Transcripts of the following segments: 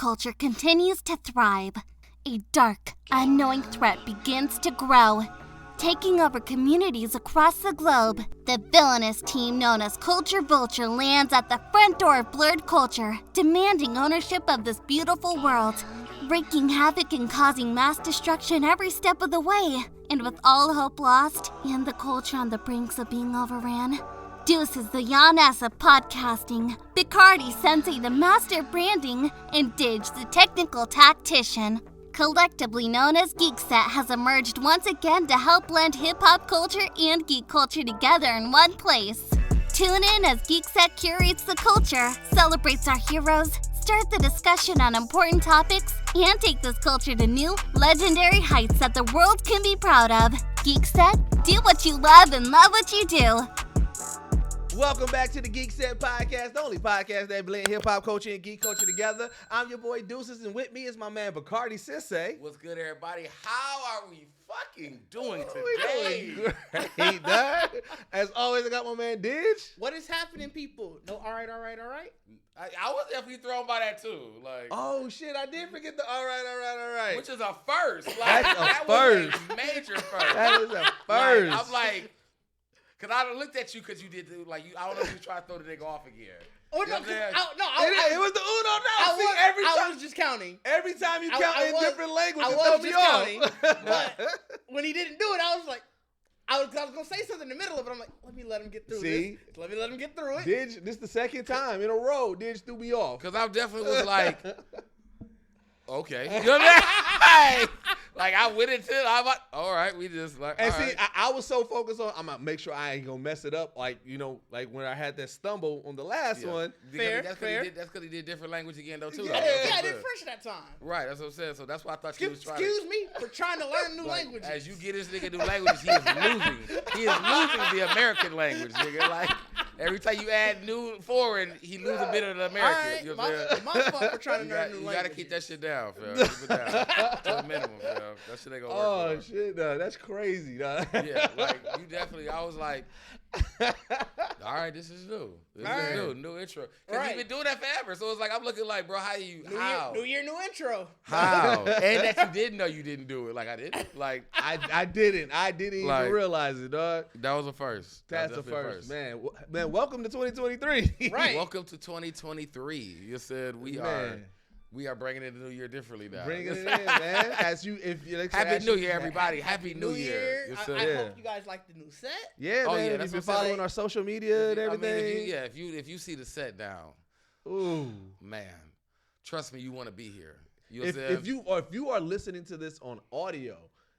culture continues to thrive, a dark, unknowing threat begins to grow, taking over communities across the globe. The villainous team known as Culture Vulture lands at the front door of Blerd culture, demanding ownership of this beautiful world, wreaking havoc and causing mass destruction every step of the way. And with all hope lost, and the culture on the brinks of being overran, Deuces, the Yaness of podcasting, Bacardi Sensei, the master of branding, and Didge, the technical tactician, collectively known as Geekset, has emerged once again to help blend hip-hop culture and geek culture together in one place. Tune in as Geekset curates the culture, celebrates our heroes, start the discussion on important topics, and take this culture to new, legendary heights that the world can be proud of. Geekset, do what you love and love what you do. Welcome back to the Geekset Podcast, the only podcast that blends hip-hop culture and geek culture together. I'm your boy Deuces, and with me is my man Bacardi Sensei. What's good, everybody? How are we fucking doing today? We doing great, dog. As always, I got my man Didge. What is happening, people? No, all right. I was definitely thrown by that too. Like, oh shit, I did forget the all right. which is a first. Like, That's a that first. Was a major first. That is a first. Like, I'm like, cause I looked at you because you did like you. I don't know if you tried to throw the nigga off again. Oh, no, It was the Uno now. I was just counting. Every time you count in different languages, I it throw was me just off. counting. But when he didn't do it, I was like, I was gonna say something in the middle of it. I'm like, let me let him get through this. Let me let him get through it. Didge, this is the second time in a row Didge threw me off. Cause I definitely was like, okay, you know what I mean? Like I went into it, I'm like, all right, we just like. And all see, right. I was so focused on, I'm gonna make sure I ain't gonna mess it up. Like, you know, like when I had that stumble on the last one. Fair. That's because he did different language again though too. Yeah, I did French that time. Right, that's what I'm saying. So that's why I thought you was trying. Excuse me for trying to learn new like, languages. As you get this nigga new languages, he is losing. He is losing the American language, nigga. Like every time you add new foreign, he loses a bit of the American. All right, you know what I'm saying? my fault for trying to learn new languages. You gotta keep that shit down, fam. Keep it down to a minimum, fam. That shit ain't gonna work. Oh shit, dog. That's crazy, dog. Yeah, like you definitely. I was like, all right, this is new. This is new intro. Because you've been doing that forever. So it's like I'm looking like, bro, how? New year, new intro. How? And that you didn't know you didn't do it. Like I didn't. Like I didn't even like, realize it, dog. That was a first. That's a first, man. Man, welcome to 2023. Right. Welcome to 2023. You said we are bringing in the new year differently now. Bringing it in, man. Happy New Year, everybody. Happy New Year. I hope you guys like the new set. Yeah, man. Yeah, You've been following our social media and everything. If you see the set down, ooh, man, trust me, you want to be here. If you are listening to this on audio,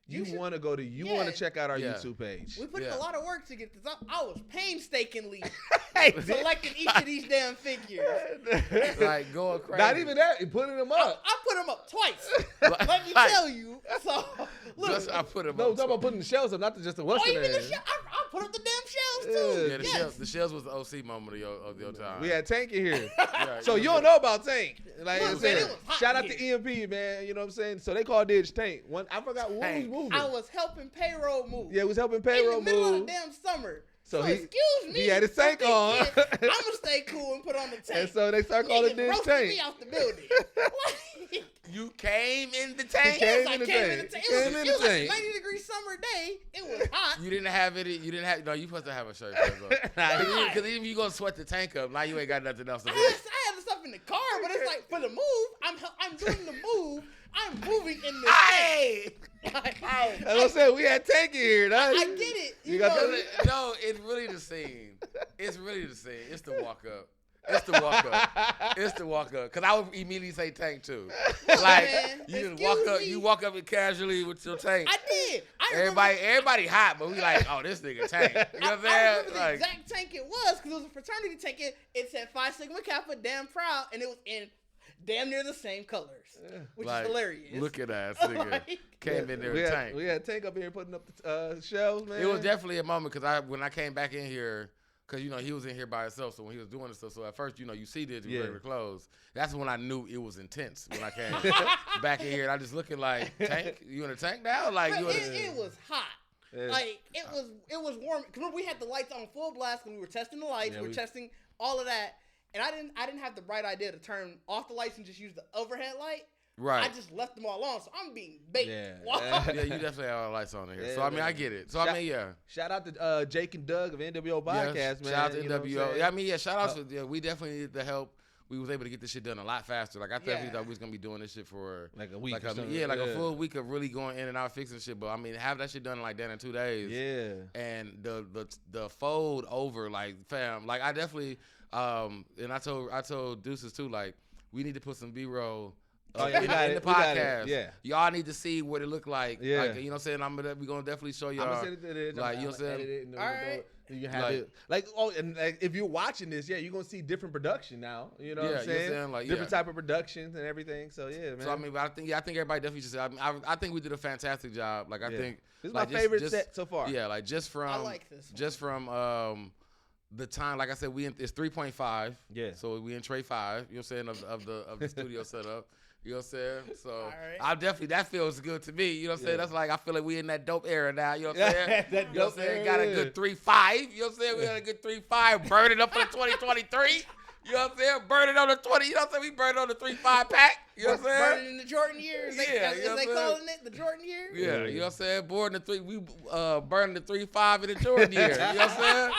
you want to check out our YouTube page. We put in a lot of work to get this up. I was painstakingly selecting each of these damn figures. Like going crazy. Not even that, putting them up. I put them up twice. Let me tell you. So look, I put them up. No, I'm talking about putting the shelves up, not just the Western. Even the shelves. I put up the damn shelves too. Yeah, the shells was the OC moment of your time. We had Tank in here. So you don't know about Tank. Like I said, shout out to EMP, man. You know what I'm saying? So they called Didge Tank. I forgot what was moving. I was helping payroll move. Yeah, it was helping payroll move. In the middle of the damn summer. So excuse me. He had his tank on. I'm gonna stay cool and put on the tank. And so they start calling Didge Tank. Me out the building. You came in the tank. Yes, I came in the tank. It was like a 90-degree summer day. It was hot. You didn't have any. No, you supposed to have a shirt. Because even you gonna sweat the tank up. Now you ain't got nothing else to do. I had the stuff in the car, but it's like for the move, I'm doing the move. I'm moving in the tank. As I said, we had Tank in here. I get it. No, it's really the scene. It's the walk up. It's the walk up. Cause I would immediately say Tank too. Like man, you just walk up. You walk up and casually with your tank. I did. Everybody hot, but we like, oh, this nigga Tank. You know what I'm saying? I remember the exact tank it was because it was a fraternity tank. It said Phi Sigma Kappa, damn proud, and it was in damn near the same colors, which is hilarious. Look at that nigga. Came in there with Tank. We had Tank up here putting up the shelves, man. It was definitely a moment because when I came back in here, because, he was in here by himself. So when he was doing this stuff, so at first, you see this very close. That's when I knew it was intense when I came back in here. And I just looking like, Tank, you in a tank now? Like it was hot. Yeah. Like it was warm. Cause we had the lights on full blast because we were testing the lights. We were testing all of that. and I didn't have the bright idea to turn off the lights and just use the overhead light. Right. I just left them all on, so I'm being baked. Yeah. Yeah, you definitely have all the lights on in here. Yeah, so I mean, man. I get it. So I mean, yeah. Shout out to Jake and Doug of NWO Podcast, Yes, man. shout out to You know what I'm NWO. saying? Yeah, I mean, yeah, shout out to we definitely needed the help. We was able to get this shit done a lot faster. Like I definitely thought we was gonna be doing this shit for Like a week. like or something. a full week of really going in and out fixing shit. But I mean, have that shit done like that in 2 days. Yeah. And the fold over, like fam, like I definitely and I told Deuces too, like we need to put some B-roll. Oh, yeah, in the we got it. podcast, Yeah. Y'all need to see what it look like. Yeah. Like, you know what I'm saying? We gonna definitely show y'all. I'm gonna send it to like, you know what I'm saying? All right. You can have Like- it. Like, and like, if you're watching this, yeah, you're gonna see different production now. You know what I'm Yeah, you know what I'm saying? saying? Like, different yeah. type of productions and everything. So yeah, man. So I mean, but I think everybody definitely just. I think we did a fantastic job. Like I Yeah. think this is like, my favorite just, set so far. Yeah, like just from I like this one. just from the time. Like I said, it's 3.5. Yeah. So we in tray 5. You know what I'm saying of the studio setup. You know what I'm saying? So right. I definitely that feels good to me. You know what I'm saying? Yeah. That's like I feel like we in that dope era now. You know what I'm saying? That You know what I'm dope saying? era, Got a yeah. good 3.5. You know what I'm saying? We got a good 3.5. Burn it up for the 2023. You know what I'm saying? Burn it on the 20. You know what I'm saying? We burn it on the 3.5 pack. You know what I'm saying? Burning in the Jordan years. Yeah, you know as they what I'm calling it, the Jordan years. Yeah, you know what I'm saying? Boarding the 3, we burning the 3.5 in the Jordan year. You know what I'm saying?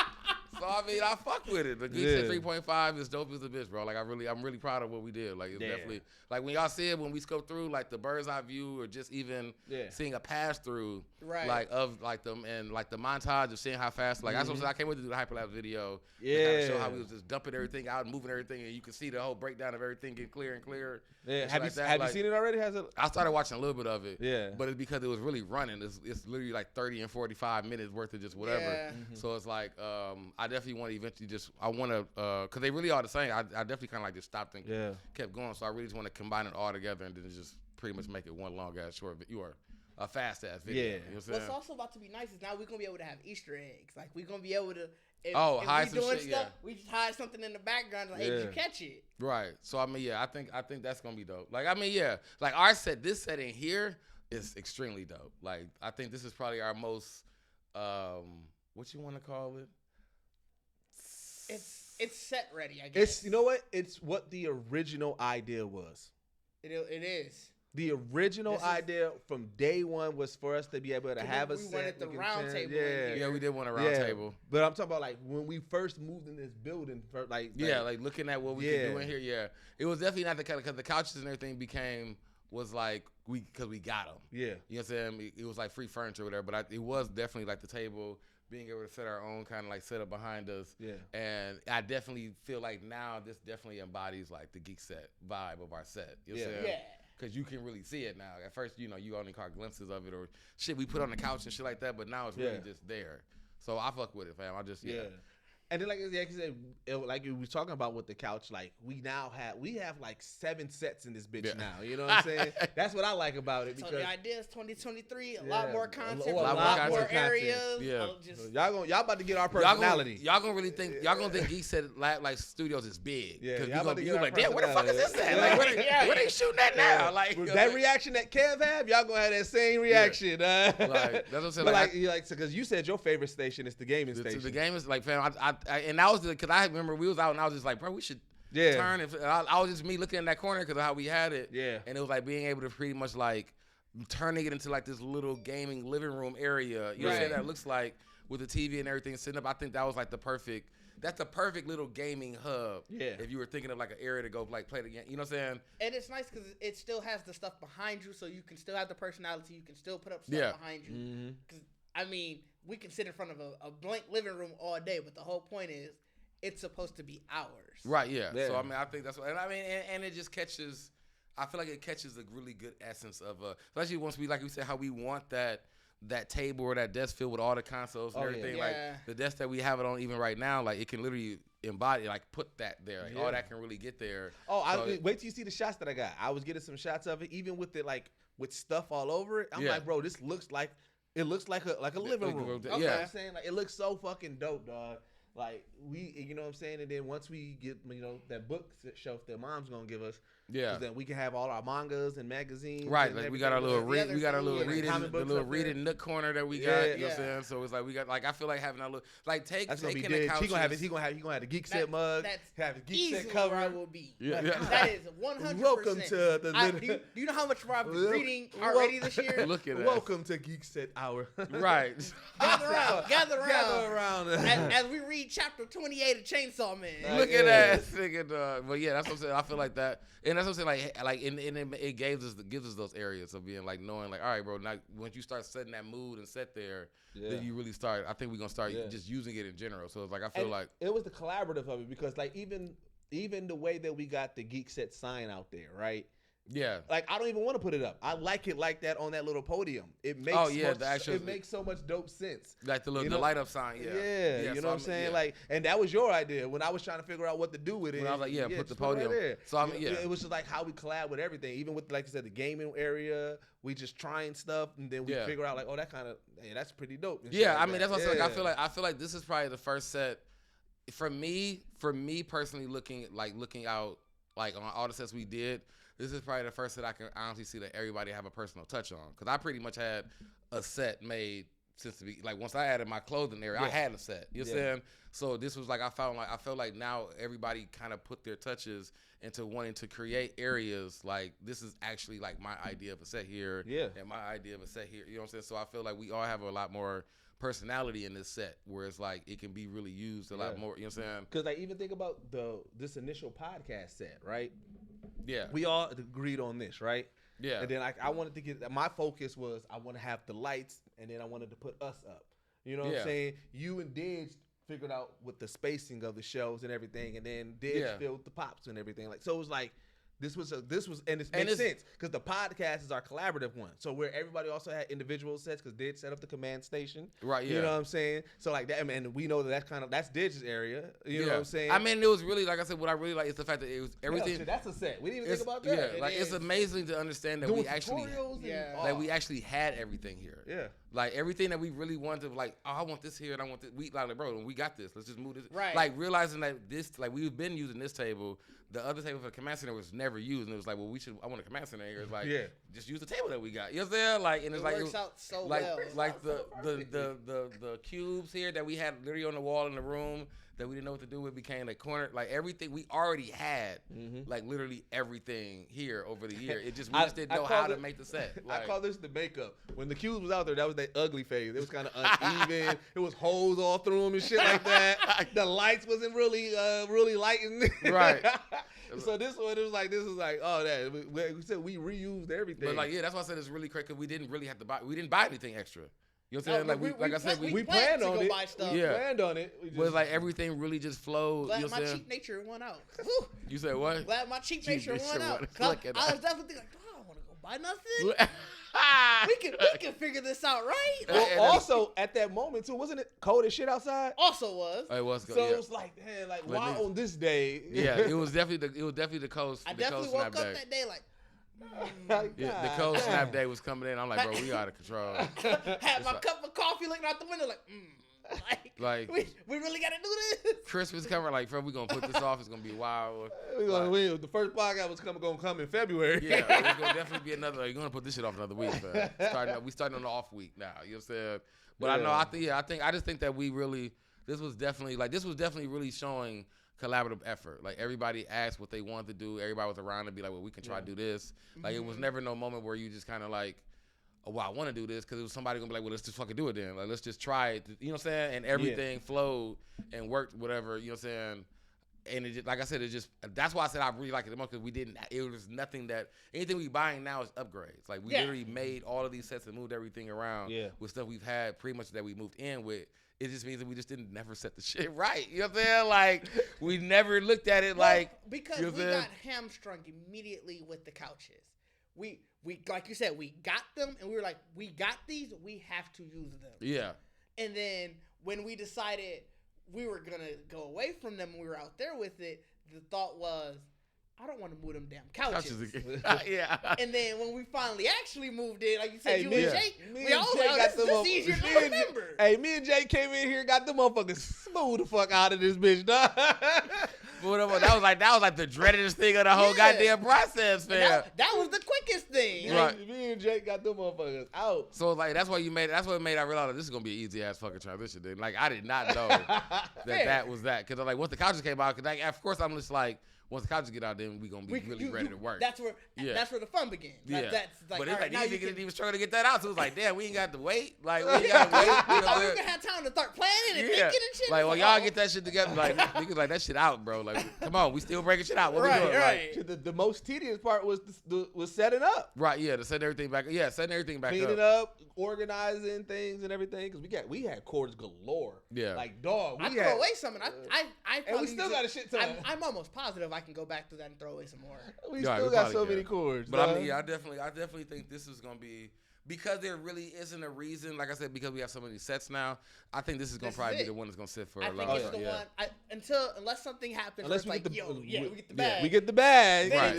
So I mean, I fuck with it. The Geekset 3.5 is dope as a bitch, bro. Like I'm really proud of what we did. Like it's definitely like when y'all see it when we scope through like the bird's eye view or just even seeing a pass through, Right. Like of like them and like the montage of seeing how fast. Like that's what I'm saying. I can't wait to do the hyperlapse video. Yeah. To kind of show how we was just dumping everything out, moving everything, and you can see the whole breakdown of everything getting clearer and clearer. Yeah. and Have you shit like that. have Like, you seen it already? Has it? I started watching a little bit of it. Yeah. But it's because it was really running. It's literally like 30 and 45 minutes worth of just whatever. Yeah. So it's like I definitely want to eventually because they really are the same. I definitely kind of like just stopped and kept going. So I really just want to combine it all together and then just pretty much make it one long ass short or a fast ass video. Yeah. You know what I'm saying? What's also about to be nice is now we're gonna be able to have Easter eggs. Like we're gonna be able to. If, hide if some we doing shit, stuff, yeah. we just hide something in the background. Like, hey, did you catch it? Right. So I mean, yeah, I think that's gonna be dope. Like I mean, yeah, like our set, this set in here is extremely dope. Like I think this is probably our most, what you want to call it? It's set ready. I guess It's, you know what? It's what the original idea was. it is. The original This is- idea from day one was for us to be able to have a we set. wanted the we can round turn- table in Yeah. Yeah, we did want a round table. But I'm talking about like when we first moved in this building, Like looking at what we could do in here. Yeah, it was definitely not the kind of because the couches and everything was like because we got them. Yeah. You know what I'm saying? It was like free furniture or whatever, but it was definitely like the table, being able to set our own kind of like setup behind us. Yeah. And I definitely feel like now this definitely embodies like the Geekset vibe of our set. You know what I'm saying? Yeah. Because you can really see it now. At first, you only caught glimpses of it or shit we put on the couch and shit like that, but now it's really just there. So I fuck with it, fam. Yeah. And then like you said, like we was talking about with the couch, like we have like 7 sets in this bitch now. You know what I'm saying? That's what I like about it So because the idea is 2023, a lot more content, a a lot lot more more content. areas. Yeah. y'all about to get our personality. Y'all gonna really think Geekset like studios is big. Yeah, Because y'all you about to be get our like, damn, where the fuck is this at? personality. Like, where they shooting at now? Like With that reaction that Kev have, y'all gonna have that same reaction. Like, that's what I'm saying. But Like, because you said your favorite station is the gaming station. the game is like, fam. And that was because I remember we was out and I was just like, bro, we should turn. And I was just me looking in that corner because of how we had it. Yeah. And it was like being able to pretty much like turning it into like this little gaming living room area. You know what I'm saying? That looks like with the TV and everything sitting up. I think that was like that's the perfect little gaming hub. Yeah. If you were thinking of like an area to go like play the game, you know what I'm saying? And it's nice because it still has the stuff behind you, so you can still have the personality. You can still put up stuff behind you. Because I mean, we can sit in front of a blank living room all day, but the whole point is it's supposed to be ours. Right. Yeah. So I mean, I think that's what, and I mean, and it just catches. I feel like it catches a really good essence of, especially once we like we said how we want that table or that desk filled with all the consoles and everything. Yeah. Like the desk that we have it on even right now, like it can literally embody, like put that there. Like, all that can really get there. Oh, wait till you see the shots that I got. I was getting some shots of it, even with it like with stuff all over it. I'm like, bro, this looks like a living room. Yeah. You know what I'm saying? Like it looks so fucking dope, dog. Like you know what I'm saying? And then once we get, that bookshelf that mom's gonna give us, then we can have all our mangas and magazines. Right, like we got our little reading reading nook corner that we got. You know what I'm saying? So it's like we got like I feel like having our little like that's gonna be Didge. He gonna have the Geekset mug. Have the Geekset cover. I will be. Yeah. That is 100%. Welcome to the. Do you know how much I've been reading already this year? Look at that. Welcome to Geekset Hour. Right. Gather around. As we read chapter 28 of Chainsaw Man. Look at that nigga, dog. But yeah, that's what I'm saying. I feel like that, and that's what I'm saying. Like, and it gives us those areas of being like knowing, like, all right, bro. Now, once you start setting that mood and set there, then you really start. I think we're gonna start just using it in general. So it's like I feel like it was the collaborative of it because like even the way that we got the Geekset sign out there, right? Yeah. Like I don't even want to put it up. I like it like that on that little podium. It makes it makes so much dope sense. Like the light up sign. Yeah. You know what I'm saying? Yeah. Like, and that was your idea when I was trying to figure out what to do with it. When I was like, put the podium. Right there. So it was just like how we collab with everything, even with like I said, the gaming area. We just trying stuff, and then we figure out like, oh, that kind of that's pretty dope. Yeah, I mean that's what I feel like. I feel like this is probably the first set for me personally looking out like on all the sets we did. This is probably the first set I can honestly see that everybody have a personal touch on. Because I pretty much had a set made since the beginning. Like once I added my clothing area, I had a set. You know what I'm saying? So this was like I felt like now everybody kind of put their touches into wanting to create areas. Like this is actually like my idea of a set here. Yeah. And my idea of a set here. You know what I'm saying? So I feel like we all have a lot more personality in this set where it's like it can be really used a lot more. You know what I'm saying? Because like even think about this initial podcast set, right? Yeah. We all agreed on this, right? Yeah. And then I wanted to get my focus was I want to have the lights and then I wanted to put us up. You know what I'm saying? You and Didge figured out with the spacing of the shows and everything, and then Didge filled the pops and everything. Like so it was like this was and it makes sense because the podcast is our collaborative one. So where everybody also had individual sets because Didge set up the command station. Right, yeah. You know what I'm saying? So like that, and we know that's Didge's area. You know what I'm saying? I mean, it was really, like I said, what I really like is the fact that it was everything. Yeah, that's a set. We didn't even think about that. Yeah, like it's amazing to understand that we actually, we actually had everything here. Yeah. Like everything that we really wanted to, like, oh, I want this here and I want this. We like, bro, we got this. Let's just move this. Right. Like realizing that this, like we've been using this table. The other table for the command center was never used, and it was like, well, I want a command center here. It's like, just use the table that we got. You know what I'm saying? Like, and it's like, works out so like, well. like the cubes here that we had literally on the wall in the room that we didn't know what to do with became a corner. Like everything we already had, like literally everything here over the year. It just we just didn't know how to make the set. Like, I call this the makeup. When the cubes was out there, that was that ugly phase. It was kind of uneven. It was holes all through them and shit like that. The lights wasn't really lighting. Right. So this one, it was like, oh, that we said we reused everything. But like, that's why I said it's really crazy because we didn't really have to buy. We didn't buy anything extra. You know what I'm saying? We planned on it. Buy stuff. Yeah. Planned on it. But it's like everything really just flowed. Glad you know my cheap nature won out. You said what? Glad my cheap nature won out. I was definitely like, oh, I don't want to go buy nothing. we can figure this out, right? Well, also at that moment too, wasn't it cold as shit outside? Also was. It was. So it was like, man, like why on this day? Yeah, it was definitely the coast. I definitely woke up that day like. The cold snap day was coming in. I'm like, bro, we out of control. Had my cup of coffee looking out the window like we really gotta do this. Christmas coming, like, bro, we gonna put this off. It's gonna be wild. The first podcast was gonna come in February. Yeah, it's gonna definitely be another. You're gonna put this shit off another week, man. We starting on the off week now. You know what I'm saying? But I just think that we really this was definitely really showing collaborative effort. Like everybody asked what they wanted to do. Everybody was around to be like, well, we can try to do this. Like it was never no moment where you just kind of like, oh, well, I want to do this because it was somebody gonna be like, well, let's just fucking do it then. Like let's just try it. You know what I'm saying? And everything flowed and worked, whatever. You know what I'm saying? And it just, like I said, that's why I said I really like it the most because it was nothing that anything we buying now is upgrades. Like we literally made all of these sets and moved everything around with stuff we've had pretty much that we moved in with. It just means that we just never set the shit right. You know what I'm saying? Like, we never looked at it because we got hamstrung immediately with the couches. We like you said, we got them and we were like, we got these, we have to use them. Yeah. And then when we decided we were gonna go away from them and we were out there with it, the thought was, I don't want to move them damn couches. Yeah. And then when we finally actually moved in, like you said, you and Jake, we all got the this easier to remember. Hey, me and Jake came in here, got the motherfuckers smooth the fuck out of this bitch, dog. That was like the dreadedest thing of the whole goddamn process, man. That was the quickest thing. Right. Me and Jake got them motherfuckers out. So like that's what made I realize this is gonna be an easy ass fucking transition. Dude. Like I did not know that was that because like once the couches came out, like of course I'm just like. Once the couches get out, then we gonna be really ready to work. That's where the fun begins. Yeah. That's like, but it's like now these you niggas didn't even struggle to get that out. So it's like, damn, we ain't got to wait. Like we ain't got got to wait. we thought we were gonna have time to start planning and thinking and shit. Like, well, y'all get that shit together. Like niggas like that shit out, bro. Like, come on, we still breaking shit out. What we doing? Right. Like, the most tedious part was setting up. Right. Yeah. To set everything back. Yeah. Setting everything back Cleaning up, organizing things and everything. Because we had cords galore. Yeah. Like dog. I threw away some, and and we still got a shit ton. I'm almost positive I can go back to that and throw away some more. We still got so many cords. But I mean, I definitely think this is gonna be because there really isn't a reason. Like I said, because we have so many sets now. I think this is gonna probably be the one that's gonna sit for a long time. I think it's the one. Unless something happens, unless we get the bag. We get the bag. Right.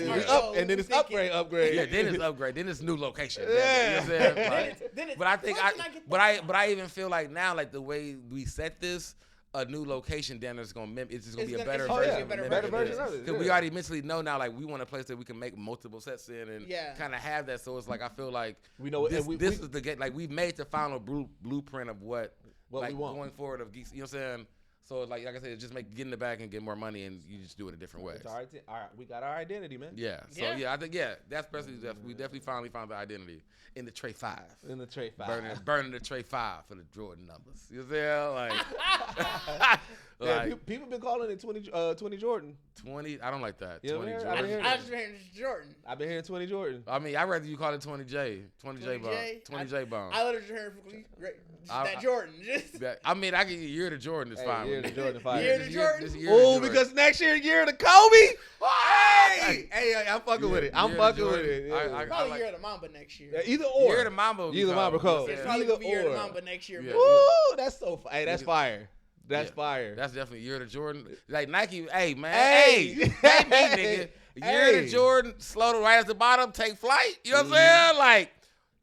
And then it's upgrade. Yeah, then it's upgrade. Then it's new location. Yeah. You know what I'm saying? But I think I even feel like now, like the way we set this. A new location down there is gonna mimic. It's just gonna be a better version. Better version of it. Because we already mentally know now, like we want a place that we can make multiple sets in and kind of have that. So it's like I feel like we know this is the get. Like we've made the final blueprint of what like we want going forward of Geeks. You know what I'm saying? So like I said, it's just get in the back and get more money, and you just do it a different way. All right, we got our identity, man. Yeah. So I think that's we definitely finally found the identity in the Tray 5. In the Tray 5. Burning the Tray 5 for the Jordan numbers. You know what I'm saying? People been calling it 20 Jordan. 20. I don't like that. Yeah, 20 Jordan. I just been hearing Jordan. I've been hearing 20 Jordan. I mean, I'd rather you call it 20J. 20J bone. 20J bone. I literally just heard that Jordan. I mean, I can year to Jordan is fine. Year to Jordan fine. Year to Jordan. Oh, because next year the Kobe. Hey, I'm fucking with it. I'm fucking with it. Probably year of the Mamba next year. Either or. Year of the Mamba. Either Mamba Cole. It's probably gonna be year of the Mamba next year. Woo, that's so. Hey, that's fire. That's fire. That's definitely year to Jordan. Like Nike, hey man, hey me, nigga. Year to Jordan, slow to right at the bottom, take flight. You know what I'm saying? Like,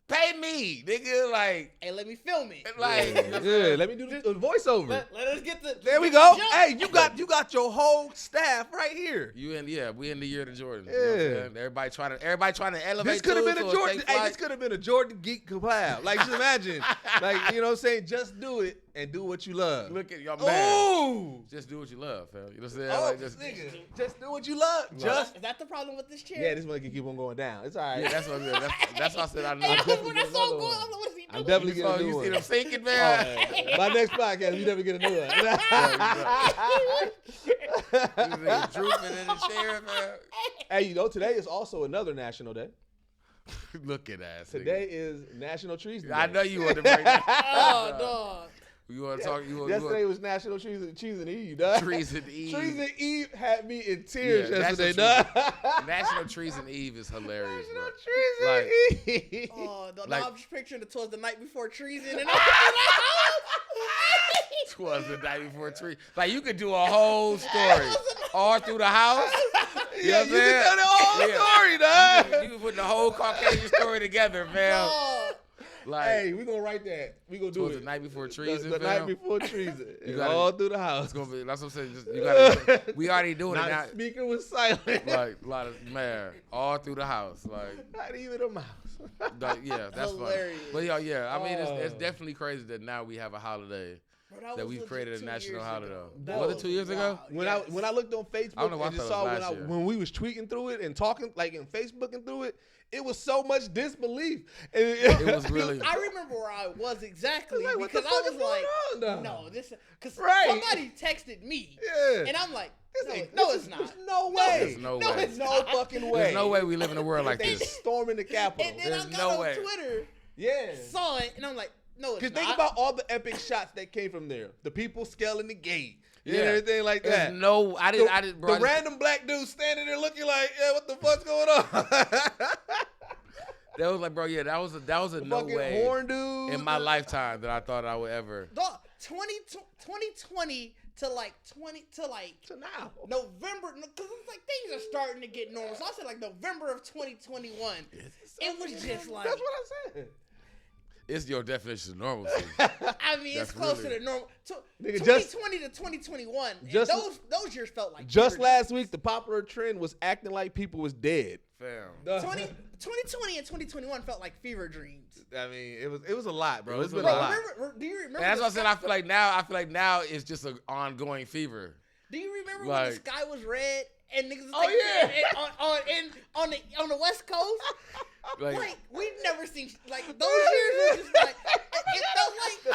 pay me, nigga. Like, hey, let me film it. Like, let me do the voiceover. Let us get the. There we go. Hey, you got your whole staff right here. We in the year to Jordan. Yeah. You know everybody trying to elevate. This could have been a Jordan. Hey, this could have been a Jordan Geek collab. Like, just imagine. Like, you know what I'm saying? Just do it and do what you love. Look at your man. Ooh. Just do what you love, fam. You know what I'm saying? Oh, like, just do what you love. Just. Is that the problem with this chair? Yeah, this one can keep on going down. It's all right. Yeah, that's what that's why I said I know. I'm definitely getting a new one. You see them sinking, man? My next podcast, you never get a new one. Drooping in the chair, man. Hey, you know, today is also another national day. Look at that. Today is National Trees Day. I know you want to bring that. Oh, dog. You want to talk? Yesterday was National Trees and Eve, dog. Trees and Eve. Trees and Eve had me in tears yesterday, dog. National Trees and Eve is hilarious. National Trees and Eve. Oh, now I'm just picturing it towards the night before treason and Twas the night before tree. Like you could do a whole story all through the house. You know what I'm saying? You can tell the whole story, dog. You can put the whole Caucasian story together, fam. Like, hey, we gonna write that. We gonna do it the night before treason. The night before treason. All through the house. It's gonna be. That's what I'm saying. You gotta. We already doing it now. Speaker was silent. Like a lot of all through the house. Like not even a mouse. Yeah, that's hilarious. Funny. But yeah. I mean, it's definitely crazy that now we have a holiday. Bro, that we've created a national holiday. Was it 2 years ago? When I looked on Facebook and just saw when we was tweeting through it and talking like in Facebooking through it, it was so much disbelief. It was really. I remember where I was exactly like, because I was like, no, this because somebody texted me, and I'm like, no, it's not. There's no way. There's no way. There's no fucking way. There's no way we live in a world like this. Storming the Capitol. And then There's I got no way. on Twitter, saw it, and I'm like, no, it's not. Because think about all the epic shots that came from there. The people scaling the gate. And everything like that. No, I didn't. The random black dude standing there looking like, what the fuck's going on? That was like, bro, that was a no way horn dude in my lifetime that I thought I would ever. 2020 to now November, because it's like things are starting to get normal. So I said like November of 2021. It was just like, that's what I said. It's your definition of normalcy. I mean, it's closer to normal. 2020 to 2021. Those years felt like just last week. The popular trend was acting like people was dead. Fam. 2020 and 2021 felt like fever dreams. I mean, it was a lot, bro. It's been a lot. Do you remember? And that's what I said. I feel like now it's just an ongoing fever. Do you remember when the sky was red and niggas was on the West Coast? Like we've never seen like those years were just like it felt like the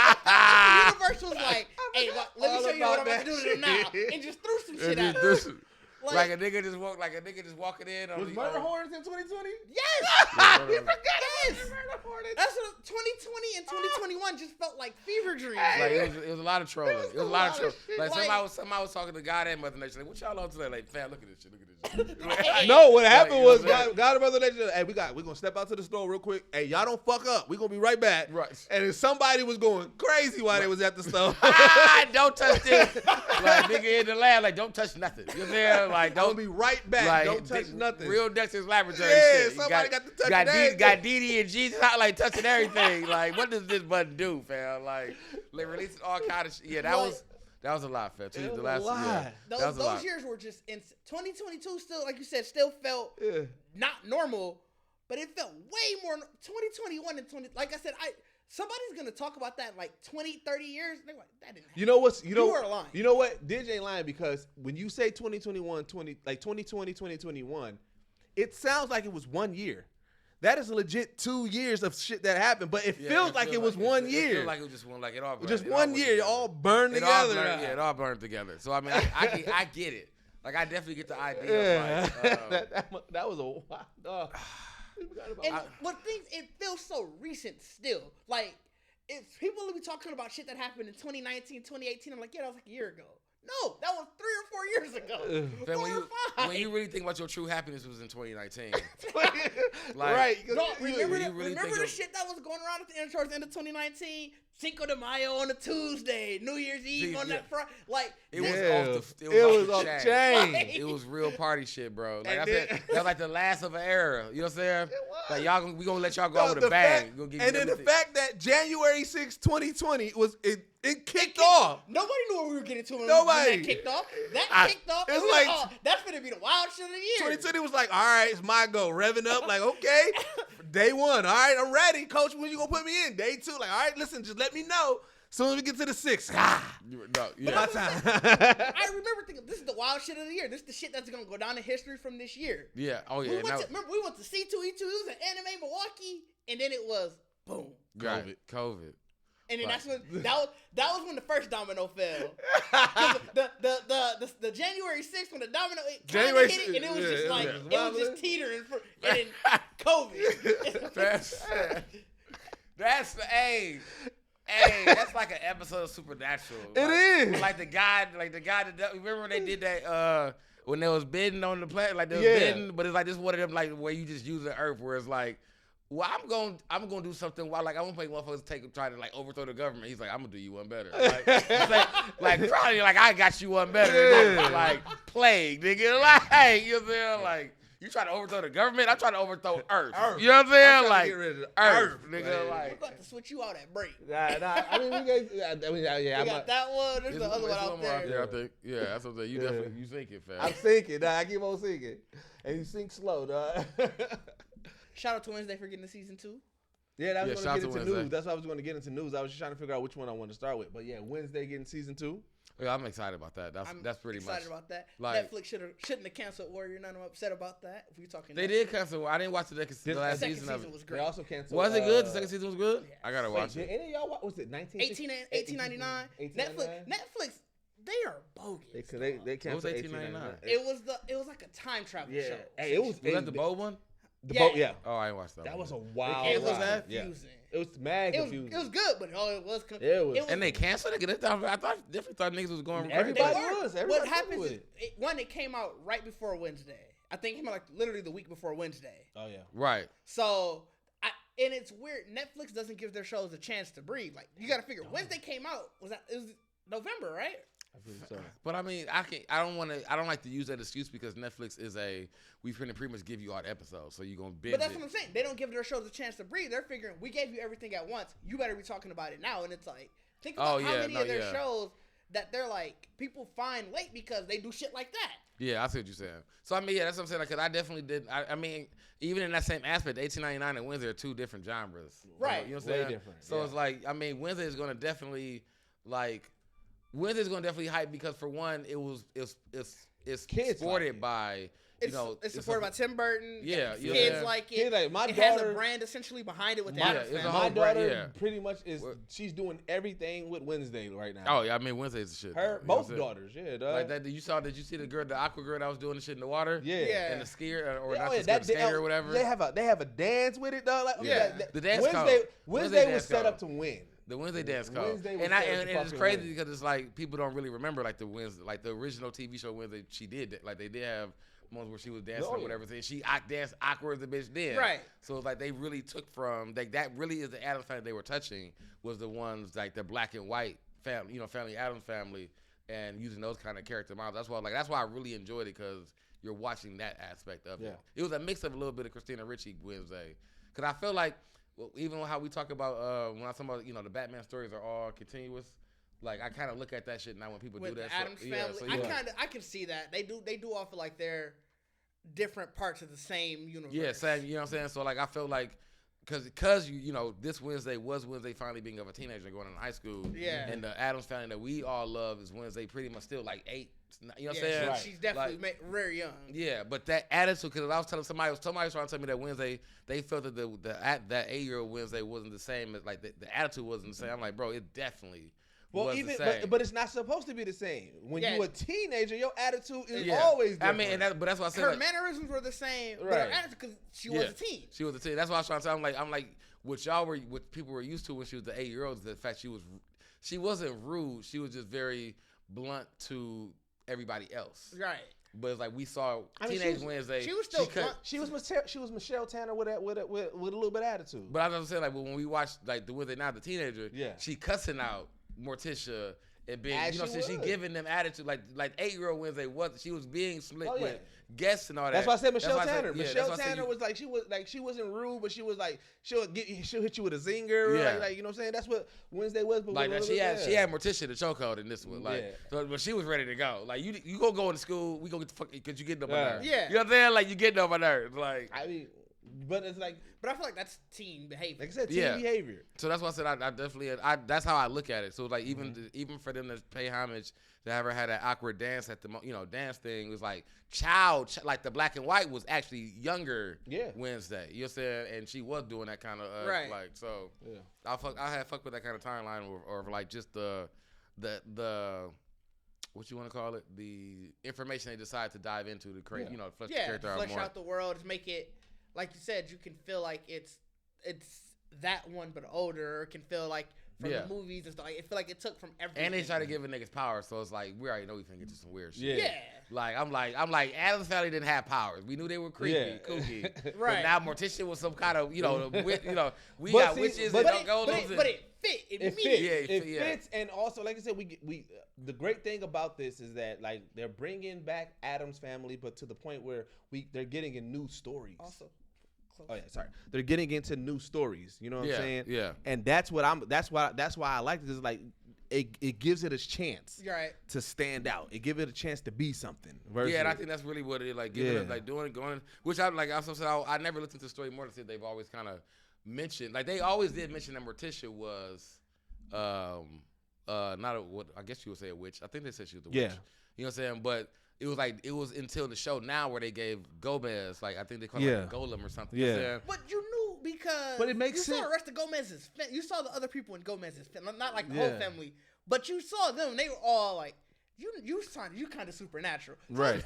universe was like, hey, let me show you what I'm about to do to them now, and just threw some shit at them. Like a nigga just walking in. Was murder hornets in 2020? Yes. You forgot. Yes. That's what 2020 and 2021 just felt like fever dreams. Like it was a lot of trolling. It was a lot of trolling. Like somebody was talking to God and Mother Nature. Like, what y'all on today? Like, fam, look at this shit. No, what happened was God and Mother Nature. Hey, we're gonna step out to the store real quick. Hey, y'all don't fuck up. We're gonna be right back. Right. And then somebody was going crazy while they was at the store. Don't touch this. Like nigga in the lab, like don't touch nothing. You know what I'm saying? Like don't be right back. Like, don't touch nothing. Real Dexter's laboratory. Yeah, shit. somebody got to touch everything. Got DD and Jesus out like touching everything. Like what does this button do, fam? Like releasing all kind of shit. Yeah, that was a lot, fam. That was a lot. Those years were just in 2022. Still, like you said, still felt not normal, but it felt way more. 2021 and 20. Like I said, somebody's gonna talk about that in like 20, 30 years. They're like, that didn't happen. You were lying. You know what? Didge ain't lying, because when you say 2020, 2021, it sounds like it was 1 year. That is a legit 2 years of shit that happened, but it feels like it was 1 year. It feels like it was just one, like it all. Just 1 year, it all burned together. It all burned together. So I mean, I get it. Like I definitely get the idea. Of that was a wild. And it feels so recent still. Like, if people will be talking about shit that happened in 2019, 2018, I'm like, yeah, that was like a year ago. No, that was 3 or 4 years ago. When you really think about your true happiness was in 2019. Right. No, remember the shit that was going around towards the end of 2019? Cinco de Mayo on a Tuesday, New Year's Eve on that Friday. Like, it was off the chain. Like, it was real party shit, bro. Like I said, that was like the last of an era. You know what I'm saying? Like we gonna let y'all go out with a bang. The fact that January 6, 2020 was it kicked off. Nobody knew what we were getting to when that kicked off. That kicked off. It's like that's gonna be the wild shit of the year. 2020 was like, all right, it's my go, revving up. Like, okay, day one, all right, I'm ready, coach. When you gonna put me in? Day two, like, all right, listen, just let me know. Soon as we get to the 6th, my time. I remember thinking, this is the wild shit of the year. This is the shit that's gonna go down in history from this year. Yeah. Oh yeah. Remember we went to C2E2. It was an anime Milwaukee, and then it was boom. COVID. And then that was when the first domino fell. The January 6th when the domino hit it, and it was just like it was just teetering, and then COVID. That's that's like an episode of Supernatural. It is. Like the guy that remember when they did that when they was bidding on the planet, like they was bidding, but it's like this one of them like where you just use the earth, where it's like, well, I'm gonna do something while like I won't play motherfuckers try to like overthrow the government. He's like, I'm gonna do you one better. Like probably like I got you one better. Like plague, nigga. Like you know what I'm saying? Like you try to overthrow the government, I'm trying to overthrow Earth. You know what I'm saying? Like get rid of Earth, nigga. We're about to switch you out at break. Nah. I mean, we got that one. There's the other one out there. Yeah, I think. Yeah, that's what I'm saying. You definitely you thinking fast. I'm thinking. Nah, I keep on thinking, and you think slow, dog. Shout out to Wednesday for getting to season 2. Yeah, that was going to get into news. That's why I was going to get into news. I was just trying to figure out which one I wanted to start with. But yeah, Wednesday getting season 2. Yeah, I'm excited about that. That's pretty much. Excited about that. Like, Netflix shouldn't have canceled Warrior None. I'm upset about that. If we're talking, they did cancel. I didn't watch the last season of it. Was great. They also canceled. Was it good? The second season was good. Yeah. I gotta watch it. Did any of y'all watch? Was it 1899? Netflix. They are bogus. They canceled 1899. It was like a time travel show. Hey, was that the boat one? The boat, yeah. Oh, I ain't watched that. That one. was a wild. It was confusing. Yeah. It was mad confusing. It was good, but it was. And they canceled it. I definitely thought niggas was going. Everybody was. What happens is it came out right before Wednesday. I think it came out like literally the week before Wednesday. Oh yeah. Right. So And it's weird. Netflix doesn't give their shows a chance to breathe. Like, you got to figure. Wednesday came out. It was November, right? I think so. But I mean, I don't like to use that excuse because Netflix is we pretty much give you all the episodes, so you're gonna binge. But that's what I'm saying. They don't give their shows a chance to breathe. They're figuring we gave you everything at once. You better be talking about it now. And it's like, think about how many of their shows that they're like people find late because they do shit like that. Yeah, I see what you're saying. So I mean, that's what I'm saying. Like, 'cause I definitely did. I mean, even in that same aspect, 1899 and Wednesday are two different genres. Right. You know what I'm saying? Way different. So it's like, I mean, Wednesday is gonna definitely Wednesday's gonna definitely hype because for one, it's Kids supported like by. It's supported by Tim Burton. Yeah, kids like it. Like my it daughter has a brand essentially behind it with the my daughter pretty much she's doing everything with Wednesday right now. Oh yeah, I mean Wednesday's the shit. Her both daughters, yeah. Dog. Like that. Did you see the girl, the aqua girl that was doing the shit in the water? Yeah. And the skier the skater or whatever. They have a dance with it, dog. Like, the dance Wednesday was set up to win. The Wednesday dance code. And it's crazy because it's like people don't really remember like the Wednesday, like the original TV show Wednesday. She did like they did have moments where she was dancing or whatever. So she danced awkward as a bitch then. Right. So it's like they really took from that really is the Addams family they were touching was the ones like the black and white family, family Addams family, and using those kind of character models. That's why I really enjoyed it because you're watching that aspect of it. It was a mix of a little bit of Christina Ricci Wednesday because I feel like. Well, even how we talk about when I talk about the Batman stories are all continuous, like I kind of look at that shit now when people with do that. The Addams family, I can see that they do all feel like they're different parts of the same universe. Yeah, same. You know what I'm saying? So like I feel like because this Wednesday was Wednesday finally being of a teenager going into high school. Yeah. And the Addams family that we all love is Wednesday pretty much still like 8. You know what I'm saying? Right. She's definitely very young. Yeah, but that attitude, because I was telling somebody was trying to tell me that Wednesday, they felt that that 8-year-old Wednesday wasn't the same as like the attitude wasn't the same. I'm like, bro, it definitely was the same. But it's not supposed to be the same. When you're a teenager, your attitude is always different. I mean, but that's what I said. Her mannerisms were the same, but her attitude because she was a teen. She was a teen. That's what I was trying to say. I'm like, what people were used to when she was the 8-year-old is the fact she wasn't rude. She was just very blunt to everybody else. Right. But it's like we saw Teenage Wednesday. She was still blunt. She was Michelle Tanner with a little bit of attitude. But I was saying like when we watched like the Wednesday Night, the teenager, she cussing out Morticia and being she giving them attitude like 8-year-old Wednesday she was being slick with guests and all that. That's why I said Michelle Tanner. Michelle Tanner was like she wasn't rude, but she was like she'll hit you with a zinger. Yeah. Like you know what I'm saying. That's what Wednesday was. But like she had Morticia the chokehold in this one. Like but she was ready to go. Like you go into school, we go get the fuck because you getting on my nerves. Yeah. You know what I'm saying? Like you getting on my nerves. Like I mean. But it's like, but I feel like that's teen behavior. Like I said, teen behavior. So that's why I said I definitely that's how I look at it. So like even for them to pay homage, to ever had that awkward dance at the dance thing was like like the black and white was actually younger. Wednesday, you know what I'm saying, and she was doing that kind of like so. Yeah, I had fucked with that kind of timeline or like just the what you want to call it, the information they decide to dive into to create flesh the character out more. Flesh out the world, to make it. Like you said, you can feel like it's that one, but older. It can feel like from the movies and stuff. I feel like it took from everything. And they try to give a niggas power, so it's like we already know we finna get to some weird shit. Yeah. Like I'm like Addams family didn't have powers. We knew they were creepy, kooky. Right. But now Morticia was some kind of we got witches and golems. But it fit. It fits, and also like I said, we the great thing about this is that like they're bringing back Addams family, but to the point where they're getting in new stories. Also. Oh yeah, sorry. They're getting into new stories. You know what I'm saying? Yeah. And that's why I like it. Is like it gives it a chance to stand out. It gives it a chance to be something. Yeah, and I think that's really what it is. Like giving it, like doing it, going. Which I like. I never looked into the story more to see if they've always kind of mentioned. Like they always did mention that Morticia was not what I guess you would say a witch. I think they said she was a witch. You know what I'm saying? But it was until the show now where they gave Gomez, like I think they called it like a golem or something. Yeah. You know what I'm saying? But you knew because but it makes you sense. saw the rest of Gomez's you saw the other people in Gomez's not like the whole family, but you saw them. They were all like you kind of supernatural. Right.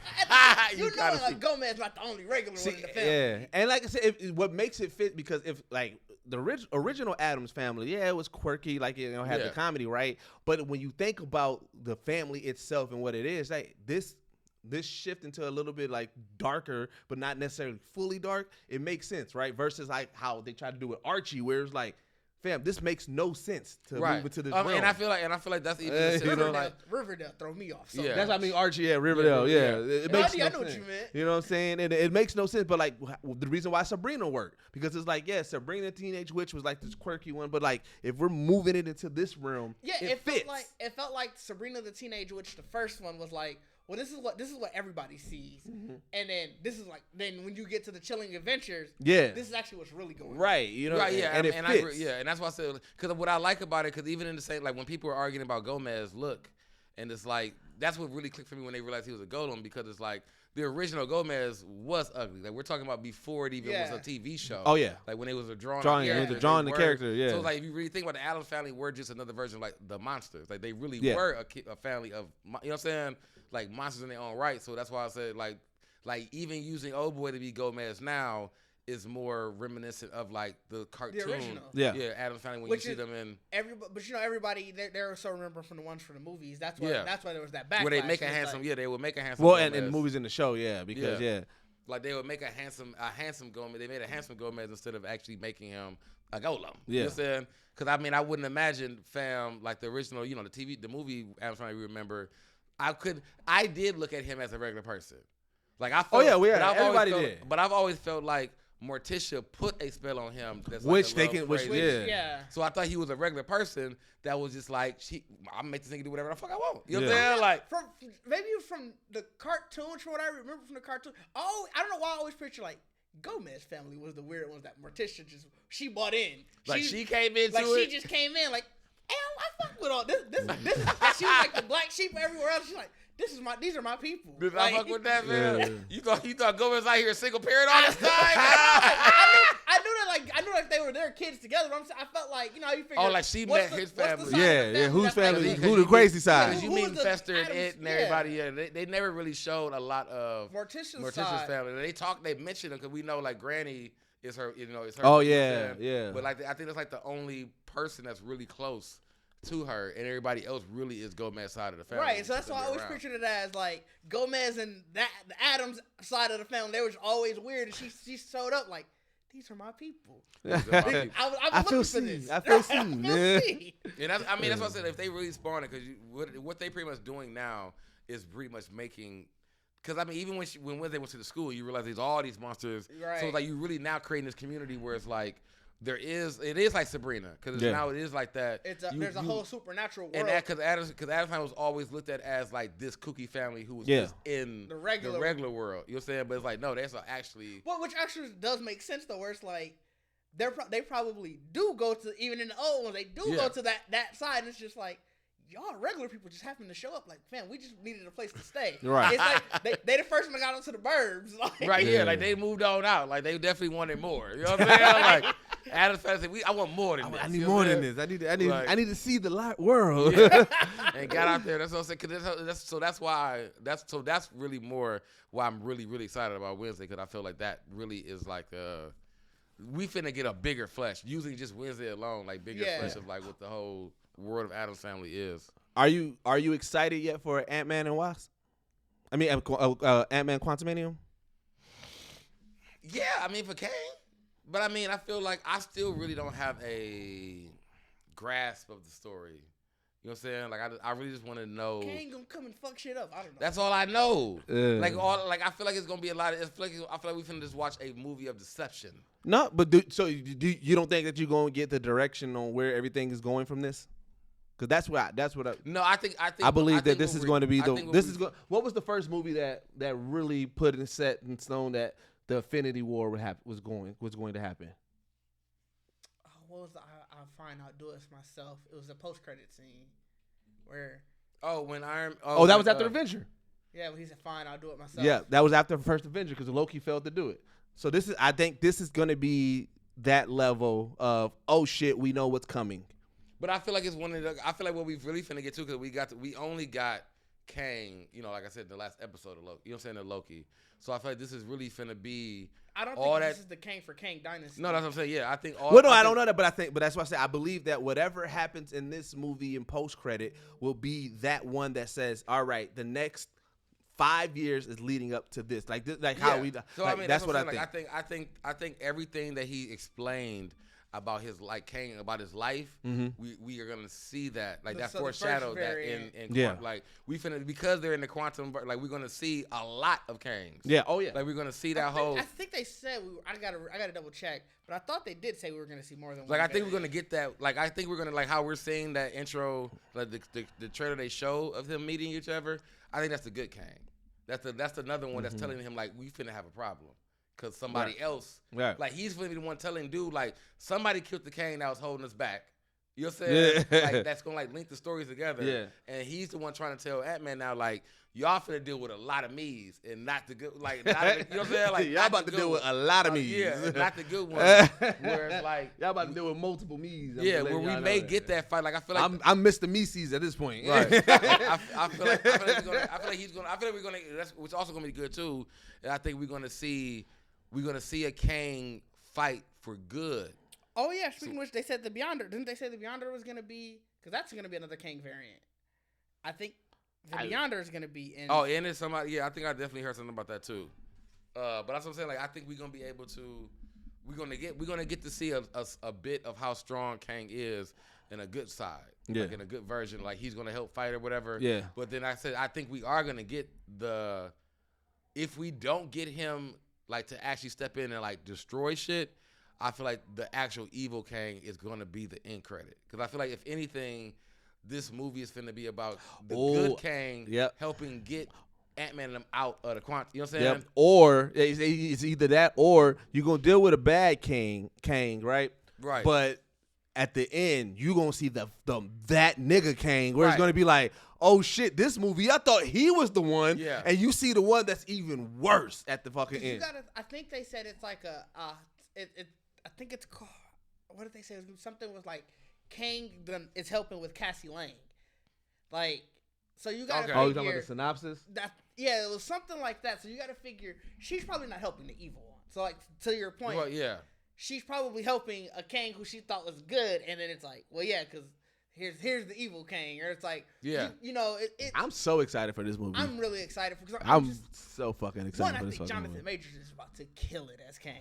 You know like Gomez not the only regular one in the family. Yeah. And like I said, what makes it fit because if like the original Addams family, it was quirky, like had the comedy, right? But when you think about the family itself and what it is, like this this shift into a little bit like darker, but not necessarily fully dark, it makes sense, right? Versus like how they try to do with Archie, where it's like, fam, this makes no sense to move into this realm. And I feel like that's even Riverdale throw me off. So that's what I mean. Archie, Riverdale, It makes no I know sense. what you meant. You know what I'm saying? It makes no sense. But like the reason why Sabrina worked, because it's like, Sabrina Teenage Witch was like this quirky one, but like if we're moving it into this realm, it fits. It felt like Sabrina the Teenage Witch. The first one was like, well, this is what everybody sees, and then then when you get to the Chilling Adventures, this is actually what's really going on. Right, you know, and it fits. I agree, and that's why I said, because what I like about it, because even in the same, like when people are arguing about Gomez look, and it's like that's what really clicked for me when they realized he was a golem, because it's like the original Gomez was ugly. Like we're talking about before it even was a TV show. Oh yeah, like when it was a drawing the character. Yeah. So it's like if you really think about the Addams Family, were just another version of like the monsters. Like they really were a family of, you know what I'm saying? Like monsters in their own right. So that's why I said like even using Old Boy to be Gomez now is more reminiscent of like the cartoon. The original. Yeah, Addams Family when you see them in. But everybody they're so remembered from the ones from the movies. That's why there was that backlash. Where they make a handsome, they would make a handsome. Well, Gomez. and the movies in the show, because like they would make a handsome Gomez. They made a handsome Gomez instead of actually making him a golem. Yeah. You know what I'm saying? Because I mean, I wouldn't imagine like the original, the movie Addams Family. Remember, I did look at him as a regular person. Like I felt, everybody did. But I've always felt like Morticia put a spell on him. That's like So I thought he was a regular person that was just like, I make this nigga do whatever the fuck I want. You know what I'm saying? Like maybe from the cartoons, from what I remember from the cartoon. Oh, I don't know why I always picture like Gomez family was the weird ones that Morticia she bought in. Like she came into like it. She just came in like, I fuck with all this. She was like the black sheep everywhere else. She's like, these are my people. Did I fuck with that, man? Yeah. You thought Gomez out here a single parent all this time? I knew like they were their kids together. But I felt like, you figure. Oh, like she met his family. Whose family? Who the crazy side? Because you meet Fester and Ed and everybody. Yeah, they never really showed a lot of Morticia's family. They mentioned them because we know like Granny is her. Is her. Oh yeah. But like I think that's like the only person that's really close to her, and everybody else really is Gomez's side of the family. Right, so that's why I always pictured it as like Gomez and the Addams side of the family. They were always weird, and she showed up like, these are my people. I feel seen. I feel seen. And that's why I said if they really spawn it, because what they pretty much doing now is pretty much making. Because I mean, even when Wednesday went to the school, you realize there's all these monsters. Right. So it's like you really now creating this community where it's like. It is like Sabrina, because now it is like that. There's a whole supernatural world. And that because Addams Family was always looked at as like this kooky family who was just in the regular world. You know what I'm saying? But it's like no, that's actually. Well, which actually does make sense though, where it's like they probably do go to, even in the old ones, they do go to that side, and it's just like. Y'all regular people just happen to show up like, man, we just needed a place to stay. Right. It's like they the first one that got onto the burbs. Like. Right, like they moved on out. Like they definitely wanted more. You know what I'm saying? Like Addams Family said, I want more than this. I need more than this. I need to see the light world. And got out there. That's what I'm saying. That's really more why I'm really, really excited about Wednesday, because I feel like that really is like we finna get a bigger flesh using just Wednesday alone, like bigger flesh of like what the whole world of Addams Family is. Are you excited yet for Ant-Man and Wasp? I mean, Ant-Man Quantumanium? Yeah, I mean for Kang, but I mean I feel like I still really don't have a grasp of the story. You know what I'm saying? Like I really just want to know. Kang gonna come and fuck shit up. I don't know. That's all I know. I feel like it's gonna be a lot of. I feel like we finna just watch a movie of deception. No, but you don't think that you're gonna get the direction on where everything is going from this? Because that's what I. No, I believe that this is going to be what was the first movie that really put in set in stone that the Infinity War was going to happen? Oh, what was I'll find out. Do it myself. It was a post-credit scene where. Oh, when Iron. that was after Avenger. Yeah, when he said, "Fine, I'll do it myself." Yeah, that was after the first Avenger because Loki failed to do it. So I think this is going to be that level of shit, we know what's coming. But I feel like it's I feel like what we really finna get to, because we only got Kang, like I said, the last episode of Loki. You know what I'm saying? The Loki. So I feel like this is really finna be. I don't think this is the Kang for Kang Dynasty. No, that's what I'm saying. Yeah, I think. I don't know that, but that's why I say I believe that whatever happens in this movie in post credit will be that one that says, all right, the next 5 years is leading up to this. Like how we. So like, I mean, that's what I think. I think everything that he explained about his Kang, about his life, we are gonna see that that foreshadowed that in like we finna, because they're in the quantum, like we're gonna see a lot of Kangs. Yeah. Oh yeah. Like we're gonna see that I think they said I gotta double check, but I thought they did say we were gonna see more than one. Like I think we're gonna get that. Like I think we're gonna how we're seeing that intro, like the trailer they show of him meeting each other. I think that's the good Kang. That's another one that's telling him like we finna have a problem. Because somebody else, like he's going to be the one telling dude, like somebody killed the Kang that was holding us back. You know what I'm saying? Yeah. Like that's going to like link the stories together. Yeah. And he's the one trying to tell Ant-Man now, like, y'all finna deal with a lot of me's and not the good, like, not the, you know what I'm saying? Like, y'all about to deal with a lot of me's. Yeah, not the good ones. Where it's like, y'all about to deal with multiple me's. Yeah, where we may get that fight. Like, I feel like I'm Mr. Mises at this point. Right. I feel like we're gonna. That's which also gonna be good too. And I think we're gonna see a Kang fight for good. Oh yeah, speaking of which, they said the Beyonder. Didn't they say the Beyonder was gonna be? Because that's gonna be another Kang variant. I think the Beyonder is gonna be in. Oh, and it's somebody. Yeah, I think I definitely heard something about that too. But that's what I'm saying. Like, I think we're gonna be able to. We're gonna get to see a bit of how strong Kang is in a good side. Yeah. Like in a good version. Like he's gonna help fight or whatever. Yeah. But then I said I think we are gonna get the. If we don't get him like to actually step in and like destroy shit, I feel like the actual evil Kang is gonna be the end credit. Because I feel like if anything, this movie is finna be about the good Kang helping get Ant-Man and them out of the quantum. You know what I'm saying? Yep. Or it's either that or you're gonna deal with a bad Kang, right? Right. But at the end, you're gonna see that nigga Kang, where it's gonna be like, oh shit, this movie, I thought he was the one. Yeah. And you see the one that's even worse at the fucking end. I think they said it's like I think it's called, what did they say? Something was like Kang is helping with Cassie Lang. Like, so you gotta figure. Oh, you talking about the synopsis? Yeah, it was something like that. So you gotta figure she's probably not helping the evil one. So like to your point, well, yeah, she's probably helping a Kang who she thought was good, and then it's like, well, yeah, because here's the evil Kang, or it's like, you know, I'm so excited for this movie. I'm really excited for because I'm so fucking excited for this movie. fucking Jonathan movie. Majors is about to kill it as Kang.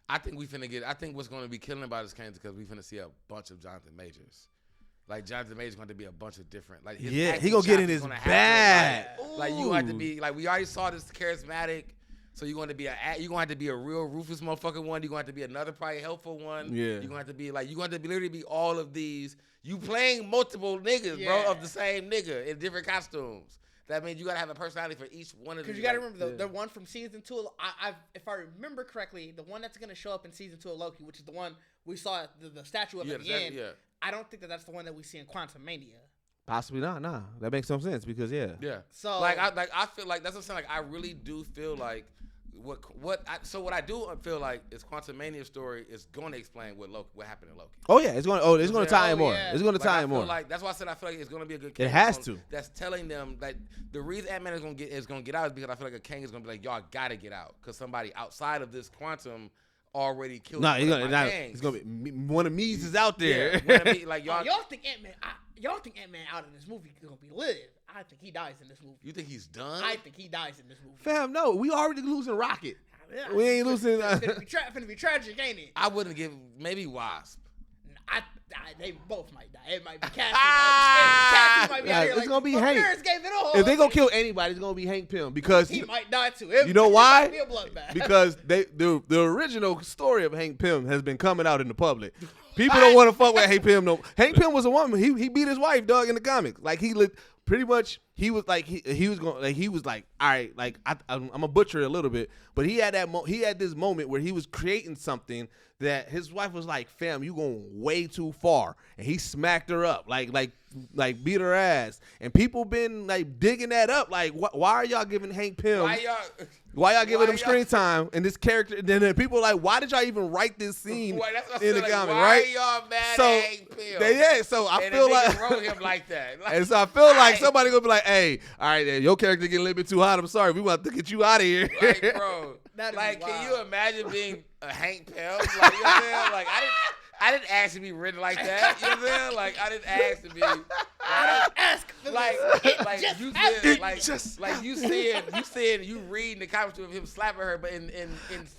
I think what's going to be killing about this Kang is because we finna see a bunch of Jonathan Majors. Like Jonathan Majors going to be a bunch of different. Like his he gonna get in his bag. Like you have to be like we already saw this charismatic. So you're going to be a real ruthless motherfucking one. You're going to have to be another probably helpful one. Yeah. You're going to have to be like literally be all of these. You playing multiple niggas, bro, of the same nigga in different costumes. That means you got to have a personality for each one of these. Because you got to remember the one from season 2. If I remember correctly, the one that's going to show up in season 2 of Loki, which is the one we saw the statue of at the end. Yeah. I don't think that's the one that we see in Quantum Mania. Possibly not. Nah, that makes some sense because yeah. So I feel like that's what I'm saying. Like I really do feel like what I do feel like is Quantum Mania's story is going to explain what happened in Loki. Oh yeah, it's going to tie in more. Yeah. It's going to tie in more. Like that's why I said I feel like it's going to be a good. It has to. That's telling them that the reason Ant-Man is going to get out is because I feel like a Kang is going to be like, y'all got to get out because somebody outside of this quantum already killed. No, it's going to be one of me's is out there. Yeah, like y'all think Ant-Man. Y'all think Ant-Man out of this movie is going to be live. I think he dies in this movie. You think he's done? I think he dies in this movie. Fam, no. We already losing Rocket. Yeah, we ain't losing. It's finna be tragic, ain't it? I wouldn't give maybe Wasp. They both might die. It might be Cassie. Cassie might be out here. It's gonna be Hank. Gave it all. If they gonna kill anybody, it's gonna be Hank Pym because he might die too. You know why? Be a bloodbath. Because the original story of Hank Pym has been coming out in the public. People don't want to fuck with Hank Pym. No, Hank Pym was a woman. He beat his wife, dog, in the comics. Like pretty much. He was like he was going like he was like, all right, like I'm a butcher a little bit, but he had this moment where he was creating something that his wife was like, fam, you going way too far, and he smacked her up like beat her ass, and people been like digging that up, like why are y'all giving Hank Pym? Why y'all giving him screen time and this character? And then people are like, why did y'all even write this scene in the comic, right? Why y'all mad at Hank Pym? So I feel like wrote him like that. And so I feel like somebody gonna be like, hey, all right, your character getting a little bit too hot. I'm sorry, we want to get you out of here. Like, bro, like, can you imagine being a Hank Pym? Like, you know what I'm saying? Like, I didn't ask to be written like that. You know what I'm saying? Like I didn't ask to be. I didn't ask for this. You said you reading the comments of him slapping her, but in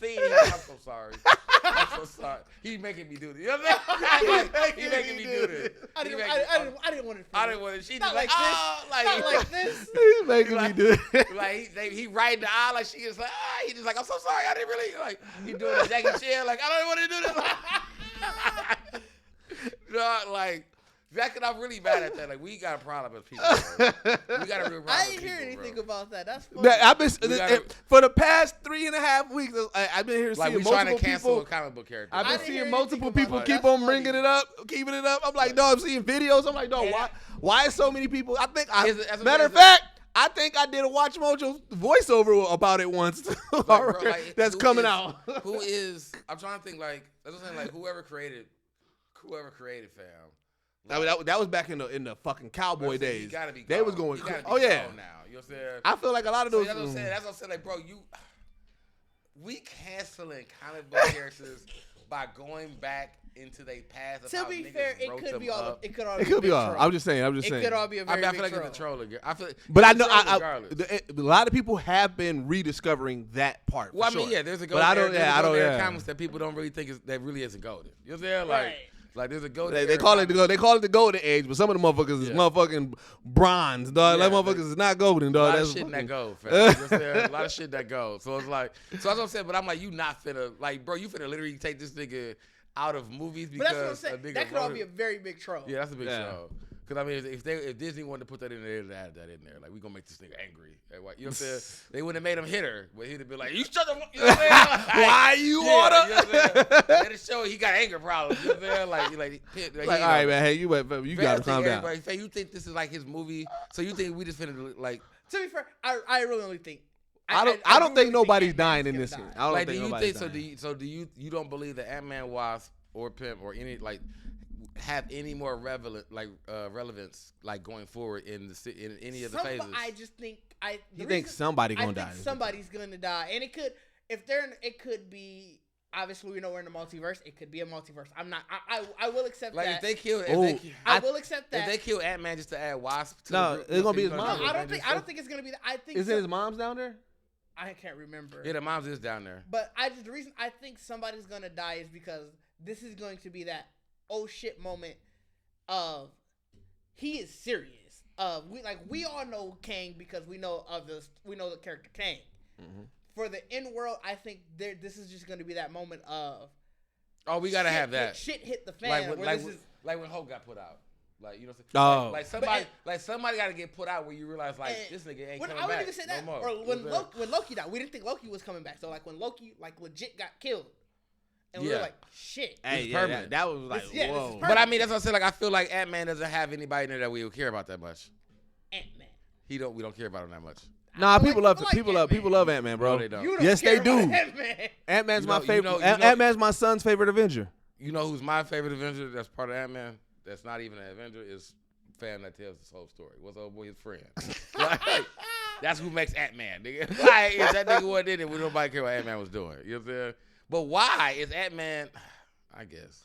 seeing him, I'm so sorry. I'm so sorry. He's making me do this. You know what I'm saying? He's making me do this. I didn't want it. I didn't want it. She not just like this. Not like this. He's making me do it. Like he riding the aisle like she is like he just like I'm so sorry I didn't really like he doing the Jackie Chan like I don't want to do this. No, like that I'm really mad at that. Like we got a problem as people. Bro. We got a real problem. I didn't hear people, anything bro. about that. That's funny. I've been for the past 3.5 weeks. I've been here Like seeing we trying to multiple cancel people. a comic book character. I've I been didn't seeing hear multiple anything people about keep that. on That's bringing funny. it up, keeping it up. I'm like, dog, I'm seeing videos. I'm like, dog, why is so many people? I think, matter of fact, I think I did a Watch Mojo voiceover about it once. Bro, like, that's coming out. Who is? I'm trying to think. Like that's what I'm saying. Like whoever created, fam. I mean, that was back in the fucking cowboy days. You gotta be they was gone. going. You gotta be Oh yeah. gone now. You know what I'm saying? I feel like a lot of those. That's what I'm saying. That's what I'm saying. Like, bro, we canceling comic book characters by going back into their past. To be fair, it could be all. It could all. It could be all. troll. I'm just saying. It could all be a very I big feel like troll. it's a troll again. I feel. But I know regardless. a lot of people have been rediscovering that part. Well, for I mean, sure. yeah, there's a But I don't. Yeah, I don't. Yeah. Comics that people don't really think that really isn't golden. You know what I'm saying? Like, Right. like there's a golden. They call it the golden age, but some of the motherfuckers is motherfucking bronze, dog. Yeah, that motherfuckers is not golden, A dog. lot That's of shit in that gold, fam. You know what I'm saying? A lot of shit that gold. So it's like, so that's what I'm saying. But I'm like, you not finna, like, bro, you finna literally take this nigga out of movies But that's what I'm because a saying. nigga That could all wrote be a it. very big troll. Yeah, that's a big Yeah. show. Because, I mean, if Disney wanted to put that in there, they'd add that in there. Like, we going to make this nigga angry. Like, what, you know what I'm saying? They wouldn't have made him hit her, but he'd have been like, you shut the fuck, you know what I'm saying? Like, Why you order? You know what I'm saying? Let it show he got anger problems. You know what I'm saying? Like, all right, man. Hey, you gotta calm down. Faye, you think this is like his movie? So you think we just finna like? To be fair, I really only think. I don't really think nobody's Ant-Man's dying in gonna this die. one. I don't Like, think do you nobody's think dying. do you don't believe that Ant-Man, Wasp, or Pimp or any like have any more relevance like going forward in any of the phases? I just think You think somebody gonna die? I think somebody's gonna die, and it could it could be. Obviously, we know we're in the multiverse. It could be a multiverse. I will accept like that. if they kill, I will accept that. If they kill Ant-Man just to add Wasp, to No, the group, it's gonna be his you mom. No, I don't think it's gonna be that. I think Isn't his mom's down there? I can't remember. Yeah, the mom's is down there. But the reason I think somebody's gonna die is because this is going to be that oh shit moment of he is serious. We all know Kang because we know the character Kang. Mm-hmm. For the in world, I think this is just going to be that moment of we gotta have that. Shit hit the fan. Like when Hulk got put out. Like you know, what I'm saying? Oh, like somebody got to get put out where you realize like this nigga ain't coming back. I wouldn't even say that. No more. Or when Loki died, we didn't think Loki was coming back. So like when Loki legit got killed, and we were like, shit. Hey, permanent. that was like, This is whoa. perfect. But I mean, that's what I'm saying. Like I feel like Ant-Man doesn't have anybody in there that we would care about that much. Ant-Man. We don't care about him that much. Nah, feel people like love Ant-Man. Ant-Man, bro. No, they don't. You Yes, care they do. about Ant-Man. Ant-Man's You know- my favorite. you know- Ant-Man's my son's favorite Avenger. You know who's my favorite Avenger? That's part of Ant-Man. That's not even an Avenger. Is fan that tells this whole story. What's old boy his friend? Like, that's who makes Ant-Man, nigga. Like, if that nigga wasn't in it, we nobody care what Ant-Man was doing. You know what I'm saying? But why is Ant-Man? I guess.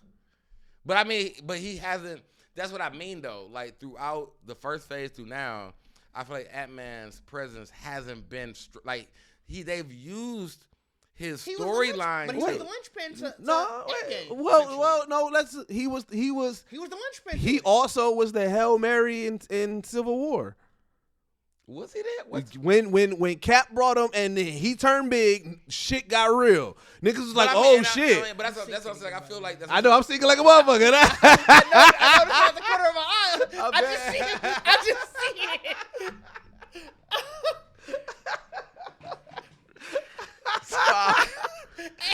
But I mean, he hasn't. That's what I mean though. Like throughout the first phase to now, I feel like Ant-Man's presence hasn't been they've used his storyline. But he was the linchpin to No, Endgame, well, no. He was he was the linchpin. He also was the Hail Mary in Civil War. Was he there? When Cap brought him and then he turned big, shit got real. Niggas was like, shit. But that's what I'm saying. I feel like that's. I know I'm singing like a motherfucker. I noticed it at the corner of my eye. I just see it.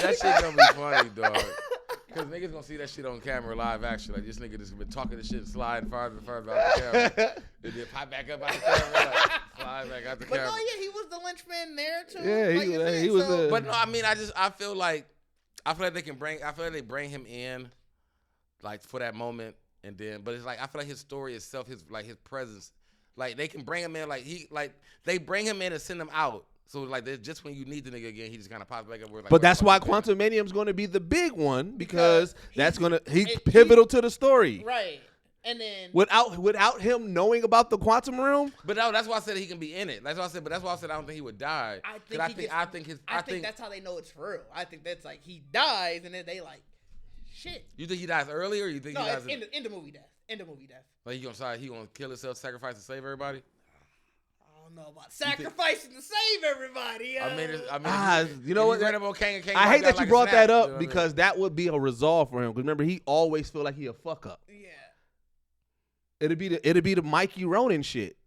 That shit gonna be funny, dog. Cause niggas gonna see that shit on camera, live action. Like this nigga just been talking this shit, and sliding farther and farther out the camera, and then pop back up out the camera, like, slide back out the camera. But no, yeah, he was the linchpin there too. Yeah, he was the. But no, I mean, I feel like they bring him in, like for that moment, and then, but it's like I feel like his story itself, his presence, like they can bring him in, they bring him in and send him out. So like just when you need the nigga again, he just kind of pops back up. Like, but that's why Quantumanium's going to be the big one because that's going to he's pivotal to the story. Right. And then without him knowing about the quantum realm, but no, that's why I said he can be in it. That's why I said. But that's why I said I don't think he would die. I think that's how they know it's for real. I think that's like he dies and then they like, shit. You think he dies early or you think he dies in the movie death? In the movie death. Like he gonna kill himself, sacrifice to save everybody? I don't know about sacrificing to save everybody. You know what? I hate that you brought that up because that would be a resolve for him. Because remember, he always feel like he a fuck up. Yeah. It'd be the Mikey Ronin shit,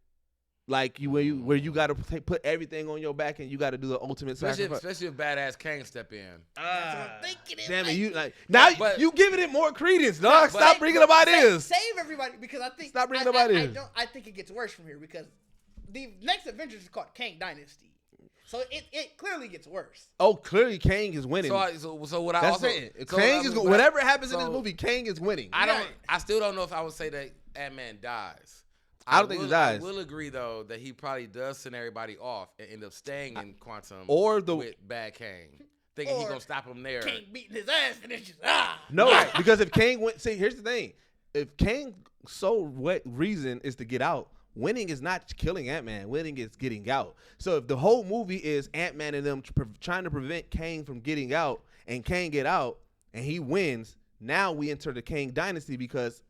like where you got to put everything on your back and you got to do the ultimate sacrifice. Especially if badass Kang step in. That's what I'm thinking. Damn it, you like now you giving it more credence, dog. Stop bringing up ideas. Save everybody because I think stop bringing up ideas. I think it gets worse from here because the next Avengers is called Kang Dynasty. So it clearly gets worse. Oh, clearly Kang is winning. So what I That's also it. Kang is whatever happens in this movie, Kang is winning. I still don't know if I would say that Ant-Man dies. I don't think he dies. I will agree though that he probably does send everybody off and end up staying in Quantum with bad Kang, thinking he's gonna stop him there. Kang beating his ass and it's just No, because if Kang went, see, here's the thing: if Kang's sole reason is to get out. Winning is not killing Ant-Man. Winning is getting out. So if the whole movie is Ant-Man and them trying to prevent Kang from getting out, and Kang get out, and he wins, now we enter the Kang Dynasty because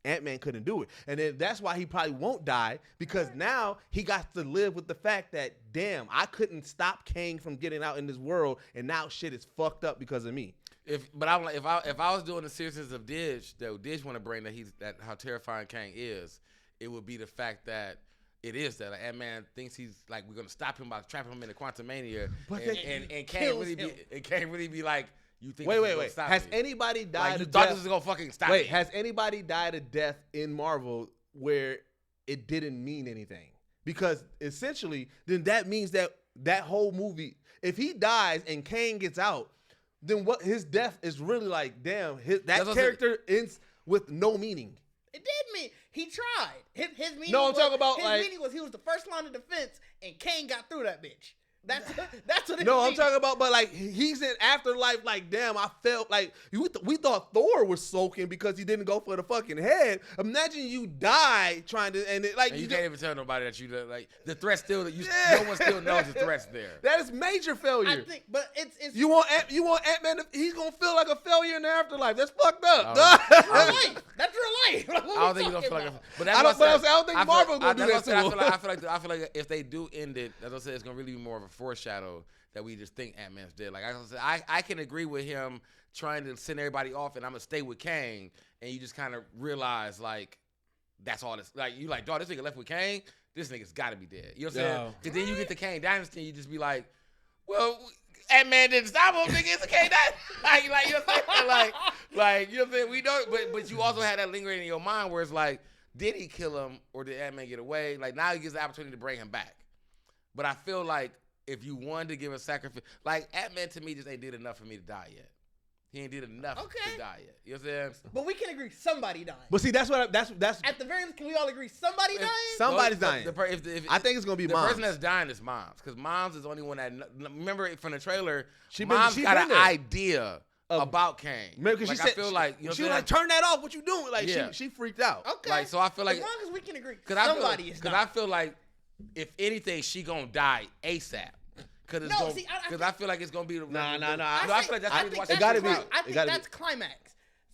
Ant-Man couldn't do it. And then that's why he probably won't die, because now he got to live with the fact that, damn, I couldn't stop Kang from getting out in this world, and now shit is fucked up because of me. If I was doing the seriousness of Didge, that Didge want to bring that how terrifying Kang is, it would be the fact that it is that Ant-Man thinks he's like we're gonna stop him by trapping him in the Quantumania, and can't really be like you think. Wait. Has ananybody died? Like, you thought this was gonna fucking stop? Wait, has anybody died a death in Marvel where it didn't mean anything? Because essentially, then that means that whole movie, if he dies and Kang gets out, then what his death is really like? Damn, that character ends with no meaning. It did mean he tried. His meaning. No, I'm talking about his meaning was he was the first line of defense, and Kane got through that bitch. That's what it. No, I'm talking about, but like he's in afterlife. Like, damn, I felt like we thought Thor was soaking because he didn't go for the fucking head. Imagine you die trying to, and you can't even tell nobody that you like the threat still. No one still knows the threat's there. That is major failure. I think, but it's you want Ant-Man. He's gonna feel like a failure in the afterlife. That's fucked up. That's real life. That's real life. I don't think he's gonna feel like. But I don't think Marvel's gonna do that too. I feel like if they do end it, as I said, it's gonna really be more of a foreshadow that we just think Ant-Man's dead. Like I said, I can agree with him trying to send everybody off, and I'm gonna stay with Kang, and you just kind of realize like that's all this. Like you like, dog, this nigga left with Kang. This nigga's got to be dead. You know what I'm saying? Because then you get the Kang Dynasty, and you just be like, well, Ant-Man didn't stop him. Nigga, it's a Kang Dynasty. Like you know what I'm saying? Like you know what I'm saying? We don't. But you also had that lingering in your mind where it's like, did he kill him or did Ant-Man get away? Like now he gets the opportunity to bring him back. But I feel like if you wanted to give a sacrifice, like Ant-Man to me just ain't did enough for me to die yet. He ain't did enough to die yet. You know what I'm saying? But we can agree somebody died. But see, that's at the very least, can we all agree somebody dying? Somebody's dying. I think it's gonna be Moms. The person that's dying is Moms, because Moms is the only one that remember from the trailer. She got an idea about Kang. Because like, she said, I feel like you know she was like, turn that off. What you doing? Like she freaked out. Okay. Like so, I feel like as long as we can agree, somebody is dying. Because I feel like if anything, she gonna die ASAP. Because I feel like it's gonna be. No. I feel like that's it gotta be. I think that's climax.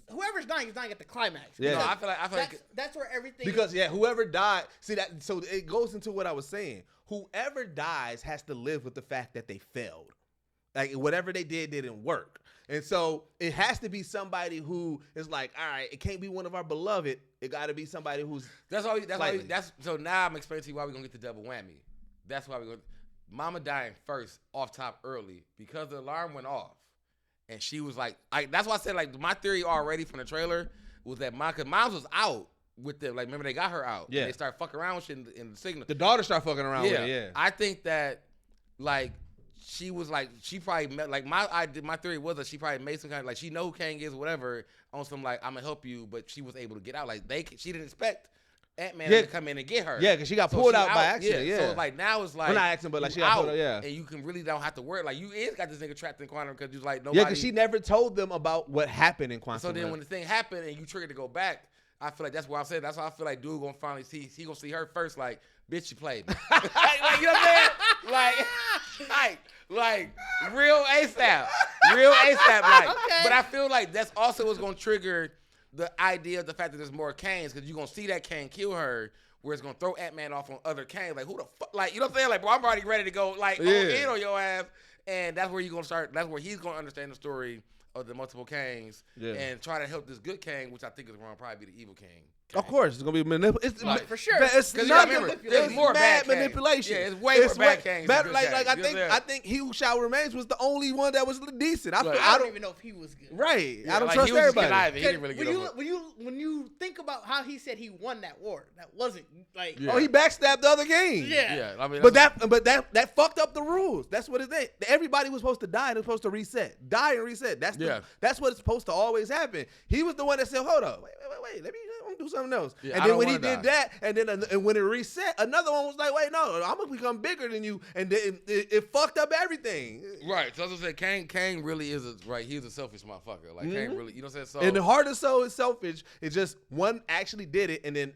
Whoever's dying is dying at the climax. Yeah. No, I feel like that's where everything. Because whoever died. See that. So it goes into what I was saying. Whoever dies has to live with the fact that they failed. Like whatever they did didn't work. And so it has to be somebody who is like, all right, it can't be one of our beloved. It got to be somebody who's. So now I'm explaining to you why we're gonna get the double whammy. That's why we're gonna. Mama dying first off top early because the alarm went off, and she was like, that's why I said like my theory already from the trailer was that Moms was out with them. Like remember they got her out. Yeah. And they started fucking around with shit in the signal. The daughter started fucking around with it. Yeah. I think that like. She was like, she probably met, like my theory was that she probably made some kind of like she know who Kang is or whatever on some like I'm gonna help you, but she was able to get out. Like she didn't expect Ant-Man to come in and get her. Yeah, because she got pulled out by accident. Yeah. So it's like now it's like well, not accident, but like she got pulled out. Yeah. And you can really don't have to worry. Like you is got this nigga trapped in quantum because you like nobody. Yeah, because she never told them about what happened in quantum. So then when the thing happened and you triggered to go back, I feel like that's what I said. That's why I feel like dude gonna finally see. He gonna see her first. Like bitch, you played me. like you know what I'm saying? Like real ASAP. Like. Okay. But I feel like that's also what's gonna trigger the idea of the fact that there's more Kanes because you're going to see that Kane kill her where it's going to throw Ant-Man off on other Kanes. Like, who the fuck? Like, you know what I'm saying? Like, bro, I'm already ready to go, like, in on your ass. And that's where you're going to start. That's where he's going to understand the story of the multiple Kanes and try to help this good Kane, which I think is going to probably be the evil Kane. Of course, it's gonna be manipulation. For sure. It's not there's more bad manipulation. Yeah, it's way more bad Kanes. I think He Who Shall Remains was the only one that was decent. I don't even know if he was good. Right. Yeah, I don't trust everybody. He didn't really get when you think about how he said he won that war, that wasn't like oh, he backstabbed the other game. Yeah. I mean, but that fucked up the rules. That's what it is. Everybody was supposed to die and it was supposed to reset. Die and reset. That's what it's supposed to always happen. He was the one that said, hold up, wait, let me do something else. Yeah, and then when he did that, and then and when it reset, another one was like, wait, no, I'm gonna become bigger than you, and then it fucked up everything. Right. So as I said, Kane really is he's a selfish motherfucker. Like Kane really, you know what I'm saying? So and the heart of soul is selfish. It's just one actually did it, and then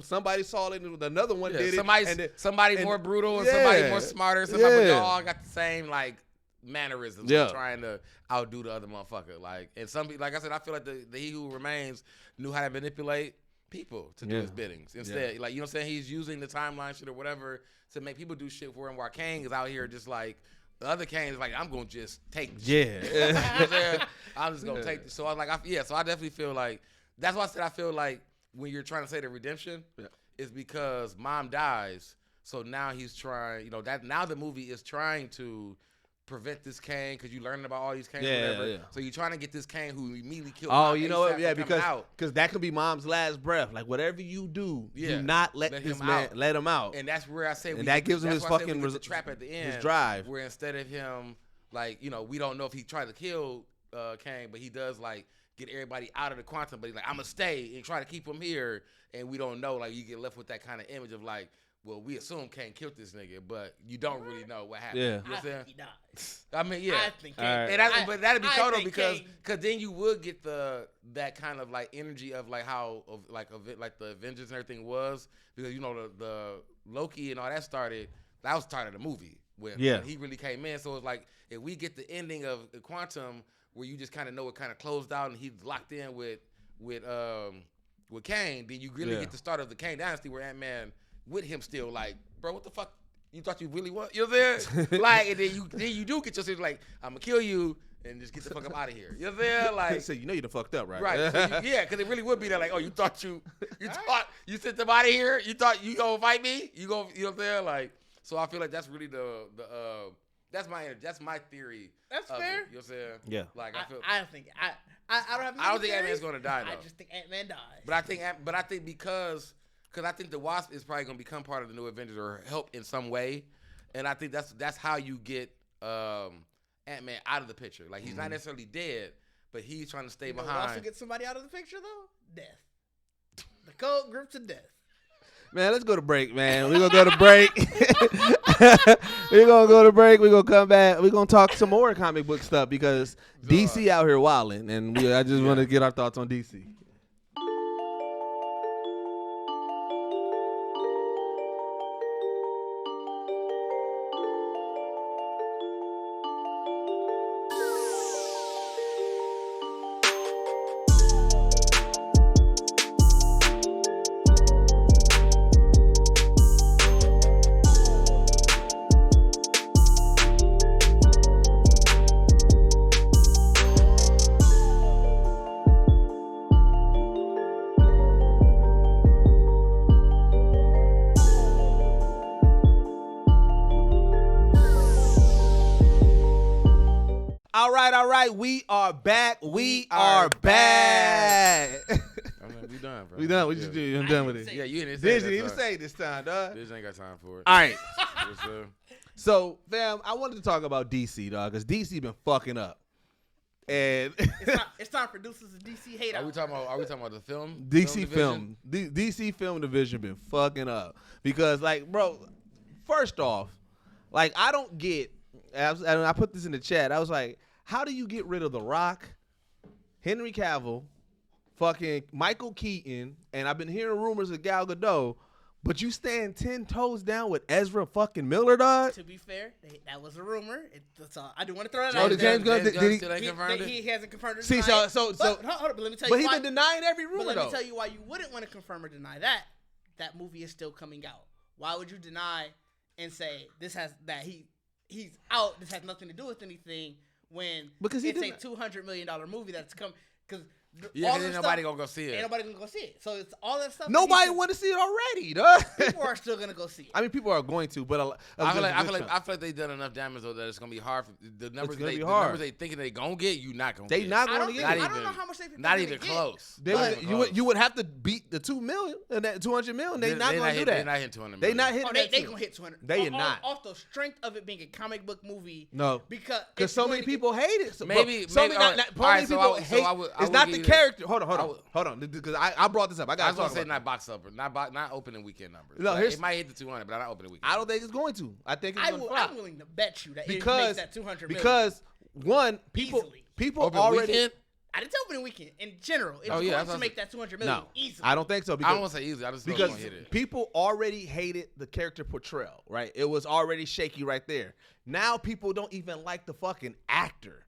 somebody saw it, and another one did it. Somebody more brutal, and somebody more smarter. Somebody all got the same like mannerisms trying to outdo the other motherfucker. Like, and some people, like I said, I feel like the He Who Remains knew how to manipulate people to do his biddings. Instead, like, you know what I'm saying? He's using the timeline shit or whatever to make people do shit for him, while Kane is out here just like, the other Kane is like, I'm going to just take this shit. You know what I'm saying? I'm just going to take this. So I was like, so I definitely feel like, that's why I said I feel like when you're trying to say the redemption, is because mom dies. So now he's trying, now the movie is trying to prevent this Kane because you learning about all these Kanes, whatever. Yeah. So you're trying to get this Kane who immediately killed. Oh, you know what? Yeah, because that could be mom's last breath. Like whatever you do, do not let this man let him out. And that's where I say, that gives him his fucking trap at the end, his drive. Where instead of him, like we don't know if he tried to kill Kane, but he does like get everybody out of the quantum. But he's like, I'm gonna stay and try to keep him here, and we don't know. Like you get left with that kind of image of like, well, we assume Kane killed this nigga, but you don't really know what happened. Yeah. You know what I'm saying? He dies. I mean, yeah. I think Kane. But that'd be total because then you would get that kind of like energy of like how like the Avengers and everything was, because the Loki and all that started. That was started the movie when he really came in. So it's like if we get the ending of the Quantum where you just kind of know it kind of closed out and he's locked in with Kane, then you really get the start of the Kane dynasty where Ant-Man with him still like, bro, what the fuck you thought you really want? You know what I'm saying? Like, and then you do get yourself like, I'm gonna kill you and just get the fuck up out of here. You know what I'm saying? Like, so you done fucked up, right? Right. So because it really would be that like, oh, you thought you thought you sent them out of here? You thought you gonna fight me? You know what I'm saying? Like, so I feel like that's really that's my theory. That's fair. You know what I'm saying? Yeah. Like I don't think I don't think Ant-Man's gonna die though. I just think Ant-Man dies. But I think because I think the Wasp is probably gonna become part of the new Avengers or help in some way, and I think that's how you get Ant-Man out of the picture. Like he's not necessarily dead, but he's trying to stay behind. Also get somebody out of the picture though. Death. The code group to death. Man, let's go to break, man. We're going to go to break. We're going to go to break. We're going to come back. We're going to talk some more comic book stuff because DC out here wilding, and I just want to get our thoughts on DC. All right. We are back. We are back. I mean, we done, bro. We done. We just do. I'm done with it. Yeah, you didn't say even say this time, dog. Didge ain't got time for it. All right. So, fam, I wanted to talk about DC, dog, because DC been fucking up. And it's time for Deuces and DC hate. Are we talking about the film? DC film. DC film division been fucking up because, like, bro, first off, like, I don't get. And I put this in the chat. I was like, how do you get rid of The Rock, Henry Cavill, fucking Michael Keaton, and I've been hearing rumors of Gal Gadot, but you stand 10 toes down with Ezra fucking Miller, dog? To be fair, that was a rumor. That's all. I do want to throw that out. James Gunn He hasn't confirmed it. See, so hold on, but let me tell you. But he's been denying every rumor, But let me tell you why you wouldn't want to confirm or deny that. That movie is still coming out. Why would you deny and say he's out? This has nothing to do with anything when it's a $200 million movie that's come because. Yeah, ain't nobody gonna go see it. Ain't nobody gonna go see it. So it's all that stuff. Nobody want to see it already, dog. People are still gonna go see it. I mean, people are going to, but I feel like they've done enough damage though that it's gonna be hard. The numbers they thinking they gonna get, you not gonna. They not gonna get. I don't know how much they think. Not even close. You would have to beat the $2 million and that $200 million. They not gonna do that. They not hitting 200 million. They not hitting. They gonna hit 200. They are not. Off the strength of it being a comic book movie. No, because so many people hate it. Maybe so many people hate. It's not the character. Hold on, because I brought this up. I was gonna say not box up, not opening weekend numbers. No, it might hit the 200, but not opening weekend. I don't think it's going to. I think it's going to flop. I'm willing to bet you that it makes that 200 million. Because one, people already. Weekend? I didn't say opening weekend in general. It's going to make that 200 million easily. I don't think so. I don't want to say easily. I just don't want to hit it. People already hated the character portrayal, right? It was already shaky right there. Now people don't even like the fucking actor.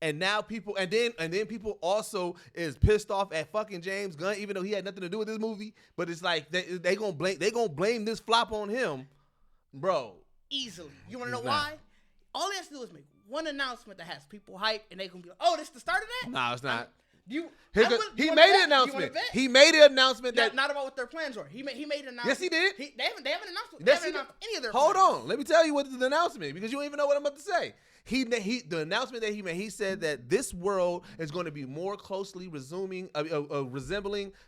And now people, and then people also is pissed off at fucking James Gunn, even though he had nothing to do with this movie. But it's like they gonna blame this flop on him, bro. Easily. You wanna know why? All he has to do is make one announcement that has people hyped, and they gonna be like, "Oh, this is the start of that." No, it's not. He made an announcement. He made an announcement that not about what their plans were. He made an announcement. Yes, he did. They haven't announced. They haven't announced any of their. Hold on, let me tell you what the announcement because you don't even know what I'm about to say. The announcement that he made, he said that this world is going to be more closely resembling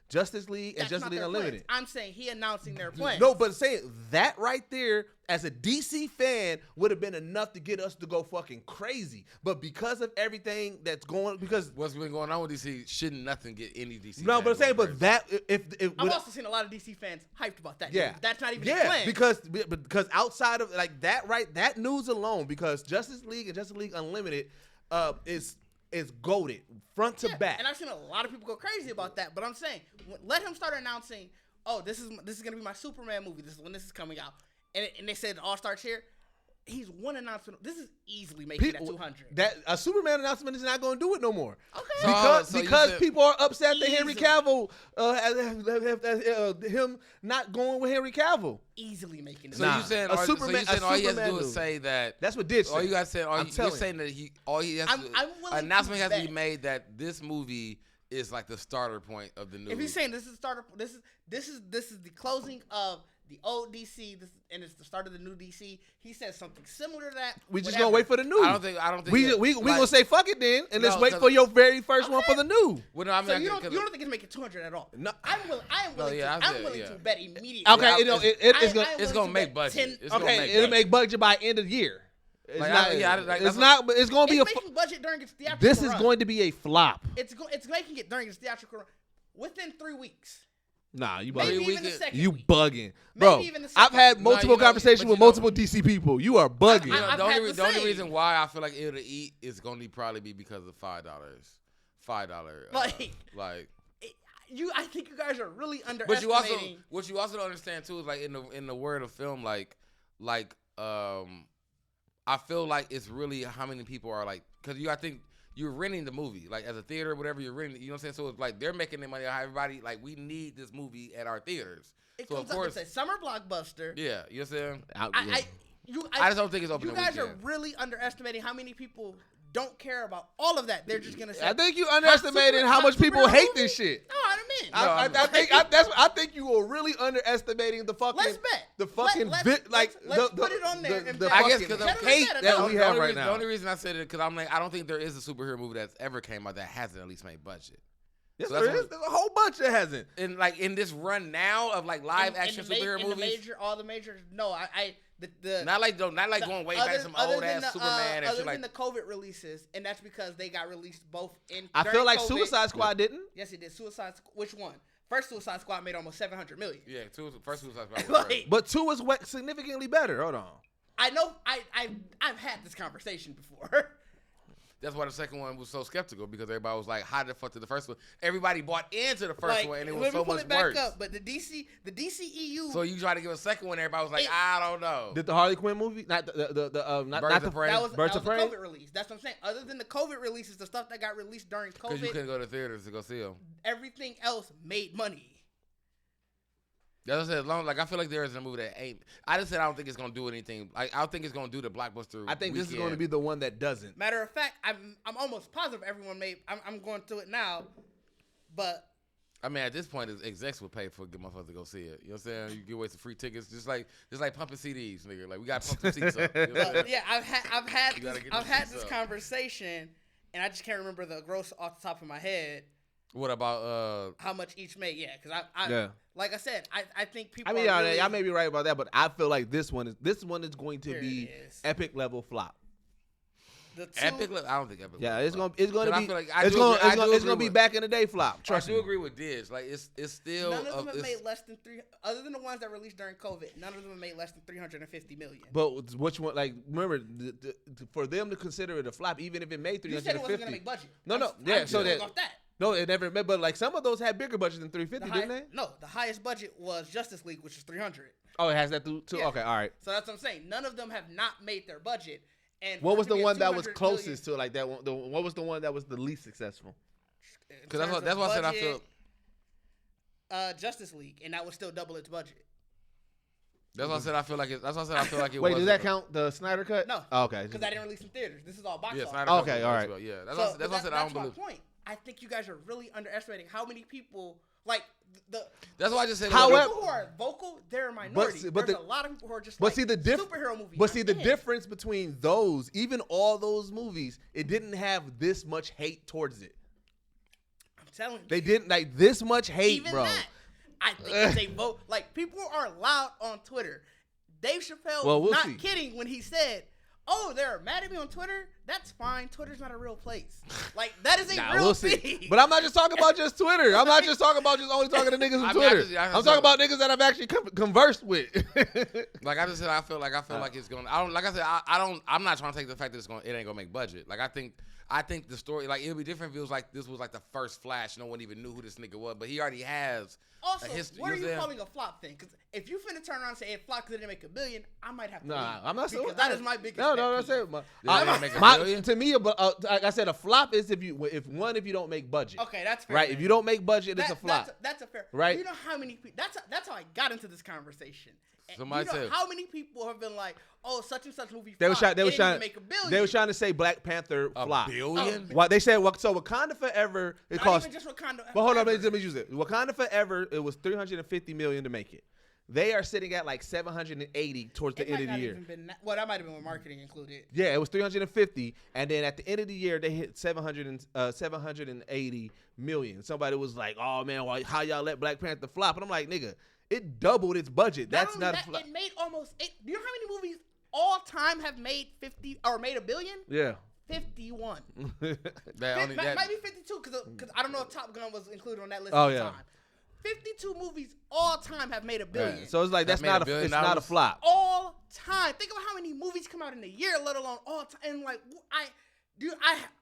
Justice League and Justice League Unlimited. I'm saying he announcing their plans. No, but saying that right there as a DC fan would have been enough to get us to go fucking crazy. But because of everything that's going, because what's been going on with DC, shouldn't nothing get any DC. No, but I'm saying, but that if I've also seen a lot of DC fans hyped about that. Yeah, that's not even the plan. because outside of like that, right, that news alone, because Justice League and Justice League Unlimited is goated front to back. And I've seen a lot of people go crazy about that. But I'm saying, let him start announcing, oh, this is gonna be my Superman movie. This is when this is coming out. And they said it all starts here. He's one announcement. This is easily making that 200. That a Superman announcement is not going to do it no more. Okay. Because people are upset that Henry Cavill, him not going with Henry Cavill. Easily making it. So you saying all he has to do is say that. That's what Didge said. All you guys said. You're saying that an announcement has to be made that this movie is like the starter point of the new. If he's saying this is the starter, this is the closing of the old DC, and it's the start of the new DC. He says something similar to that. We just gonna wait for the new. I don't think. We gonna say fuck it then, and let's wait for your very first one for the new. Well, no, I mean, so you don't think it's making 200 at all? No, I'm willing to bet immediately. Okay, it's gonna make budget. It'll make budget by end of the year. It's gonna be making budget during its theatrical This is run. going to be a flop. It's making it during its theatrical run within 3 weeks. Nah, you bugging. Maybe even the second you week. bugging, bro. I've had multiple conversations with multiple DC people. You are bugging. The only reason why I feel like it'll eat is going to probably be because of $5. I think you guys are really underestimating. But what you also don't understand too is like in the word of film, like I feel like it's really how many people are like, because I think you're renting the movie, like as a theater or whatever, you're renting, you know what I'm saying? So it's like they're making their money on everybody, like we need this movie at our theaters. It comes up as a summer blockbuster. Yeah, you know what I'm saying? I just don't think it's open. You guys are really underestimating how many people don't care about all of that. They're just gonna say. I think you underestimated how much people hate this shit. No, I don't mean. I think you were really underestimating the fucking. Let's bet. The fucking let's put it on there. I guess because of hate that we have right now. The only reason I said it because I'm like I don't think there is a superhero movie that's ever came out that hasn't at least made budget. Yes, so there is. There's a whole bunch that hasn't. And like in this run now of like live action superhero movies, all the majors. No, Not like going way back to some old ass Superman and shit like. Other than the COVID releases, and that's because they got released both in. I feel like COVID. Suicide Squad didn't. Yes, it did. Which one? First Suicide Squad made almost $700 million. Yeah, first Suicide Squad. Was like, but 2 was significantly better. Hold on. I know. I've had this conversation before. That's why the second one was so skeptical, because everybody was like, "How the fuck did the first one?" Everybody bought into the first one, and it was so much worse. But the DCEU. So you try to give a second one, everybody was like, "I don't know." Did the Harley Quinn movie? Not Birds of Prey. That was the COVID release. That's what I'm saying. Other than the COVID releases, the stuff that got released during COVID, because you couldn't go to theaters to go see them. Everything else made money. That's what I said. I feel like there is a movie that ain't. I just said I don't think it's gonna do anything. I don't think it's gonna do the blockbuster. I think this is going to be the one that doesn't. Matter of fact, I'm almost positive everyone made. I'm going through it now, but I mean, at this point, execs would pay for good motherfuckers to go see it. You know what I'm saying? You give away some free tickets, just like pumping CDs, nigga. Like we got to pump some seats up. You know yeah, I've had this conversation, and I just can't remember the gross off the top of my head. What about how much each made? Yeah, because I like I said, I think people. I mean, y'all may be right about that, but I feel like this one is going to be epic level flop. Epic level? I don't think epic. Yeah, it's gonna be. Like it's gonna be back in the day flop. Trust me. I do agree with Didge. Like it's still. None of them have made less than other than the ones that released during COVID. None of them have made less than $350 million. But which one? Like, remember, for them to consider it a flop, even if it made $350. You said it wasn't gonna make budget. No, it never. But like some of those had bigger budgets than $350, didn't they? No, the highest budget was Justice League, which is $300. Oh, it has that too. Yeah. Okay, all right. So that's what I'm saying. None of them have not made their budget. And what was the one that was closest to like that one? What was the one that was the least successful? Because that's what I said. I feel Justice League, and that would still double its budget. That's what I said. I feel like it. That's what I said. I feel like it. Wait, does that count the Snyder cut? No. Oh, okay. Because I didn't release in theaters. This is all box office. Snyder okay, all right. Yeah, that's what I said. I don't believe. That's my point. I think you guys are really underestimating how many people like the. That's why I just said. However, people who are vocal, they're a minority. There's a lot of people who are just superhero movies. But see, the difference between those, even all those movies, it didn't have this much hate towards it. I'm telling you, they didn't like this much hate, even bro. That, I think it's a vote. Like people are loud on Twitter. Dave Chappelle was not kidding when he said, "Oh, they're mad at me on Twitter. That's fine. Twitter's not a real place." Like that is a real thing. But I'm not just talking about just Twitter. I'm not just talking about just only talking to niggas on Twitter. I'm talking about niggas that I've actually conversed with. Like I just said, I feel like it's going. Like I said, I'm not trying to take the fact that it ain't gonna make budget. Like I think the story, like it'll be different if it was like this was like the first Flash. No one even knew who this nigga was, but he already has. Also, what are you calling a flop thing? Because if you finna turn around and say it flopped because it didn't make $1 billion, I might have to leave. I'm not saying that is my biggest. No, that's it. To me, like I said, a flop is if you don't make budget. Okay, that's fair. Right, if you don't make budget, it's a flop. That's a fair. Right. You know how many people? That's how I got into this conversation. Somebody said how many people have been like, "Oh, such and such movie." They were trying to make $1 billion. They were trying to say Black Panther flop. $1 billion? Well, they said so Wakanda Forever. It cost. Not even just Wakanda. But hold on, let me use it. Wakanda Forever. It was $350 million to make it. They are sitting at like 780 towards the end of the year. Well, that might have been with marketing included. Yeah, it was 350, and then at the end of the year they hit 780 million. Somebody was like, "Oh man, how y'all let Black Panther flop?" And I'm like, "Nigga, it doubled its budget. That's not a flop." It made almost. Do you know how many movies all time have made 50 or made $1 billion? Yeah. 51. Might be 52 because I don't know if Top Gun was included on that list at the time. 52 movies all time have made $1 billion. Yeah. So it's like it's not a flop. All time. Think about how many movies come out in a year, let alone all time. And like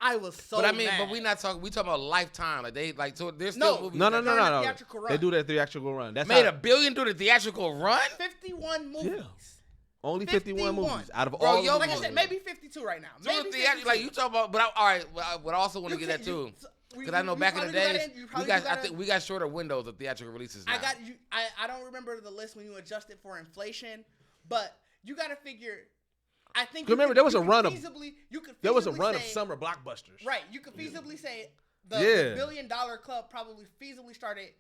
I was so. But I mean, mad. but we talking about Lifetime. Like they like so there's still movies. No. They do that theatrical run. That's made $1 billion through the theatrical run. 51 movies. Yeah. Only 51 movies out of Bro, all. Yo, like I said, maybe 52 right now. Maybe 52. Like you talking about, but all right. I would also want to get that too. Because I know back in the days, we got shorter windows of theatrical releases now. I don't remember the list when you adjusted for inflation, but you got to figure. I think. Remember, there was a run of say, summer blockbusters. Right, you could feasibly say the $1 billion club probably feasibly started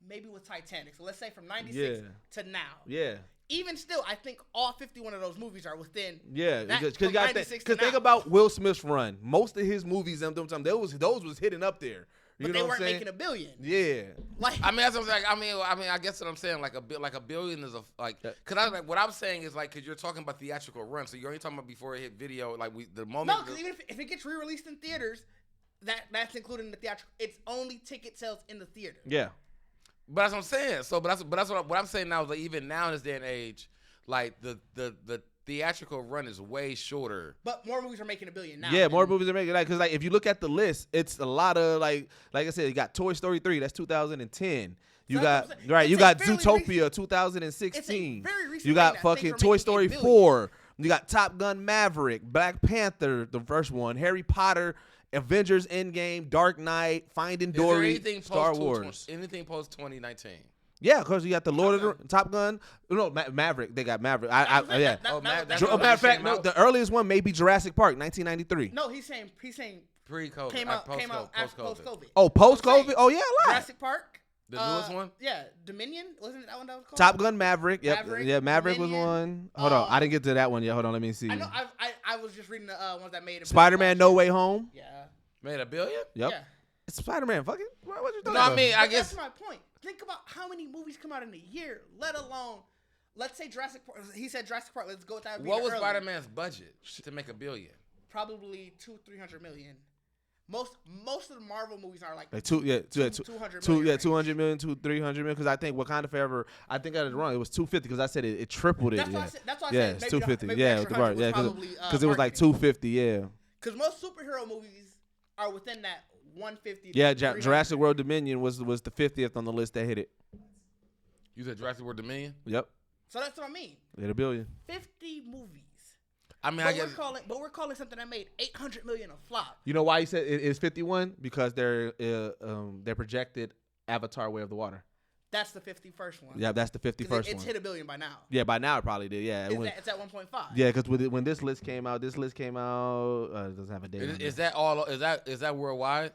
maybe with Titanic. So let's say from '96 to now. Yeah. Even still, I think all 51 of those movies are within. Yeah, because think about Will Smith's run. Most of his movies, those was hitting up there. But they weren't making $1 billion. Yeah. Like, I mean, that's what I'm saying. I guess what I'm saying, like $1 billion is because what I'm saying is like, because you're talking about theatrical run, so you're only talking about before it hit video, like the moment. No, because even if it gets re-released in theaters, that's included in the theatrical. It's only ticket sales in the theater. Yeah. But that's what I'm saying. So, but that's what I'm saying now is like even now in this day and age, like the theatrical run is way shorter. But more movies are making $1 billion now. Yeah, more movies are making that because like if you look at the list, it's a lot of like I said, you got Toy Story 3, that's 2010. You got Zootopia 2016. You got fucking Toy Story 4. You got Top Gun Maverick, Black Panther, the first one, Harry Potter, Avengers Endgame, Dark Knight, Finding Dory, Star Wars. Anything post 2019? Yeah, because you got the Lord of the Top Gun. No, Maverick. They got Maverick. Yeah. Matter of fact, no, the earliest one may be Jurassic Park, 1993. No, he's saying pre-COVID. Came out post-COVID. Oh, post-COVID? Oh, yeah, a lot. Jurassic Park. The newest one? Yeah, Dominion. Wasn't it that one that was called? Top Gun Maverick. Yep. Maverick was one. Hold on. I didn't get to that one yet. Hold on. Let me see. I know. I was just reading the ones that made Spider-Man No Way Home. Yeah. Made $1 billion? Yep. Yeah. It's Spider-Man. Fucking. What you talking about? No, I mean, I guess. That's my point. Think about how many movies come out in a year, let alone, let's say Jurassic Park. He said Jurassic Park. Let's go with that. What was Spider-Man's budget to make $1 billion? Probably $200-300 million. Most of the Marvel movies are like 200 million, 300 million. Because I think Wakanda Forever, I think I was wrong. It was 250 because I said it tripled it. That's why I said it's 250. Yeah, because it was like 250. Yeah. Because most superhero movies are within that 150. Yeah, Jurassic World Dominion was the 50th on the list that hit it. You said Jurassic World Dominion? Yep. So that's what I mean. Hit $1 billion. 50 movies. I mean, we're calling something that made $800 million a flop. You know why he said it is 51? Because they're projected Avatar: Way of the Water. That's the 51st one. Yeah, that's the 51st one. It's hit $1 billion by now. Yeah, by now it probably did. Yeah, it's at 1.5. Yeah, because when this list came out, it doesn't have a date. Is that worldwide?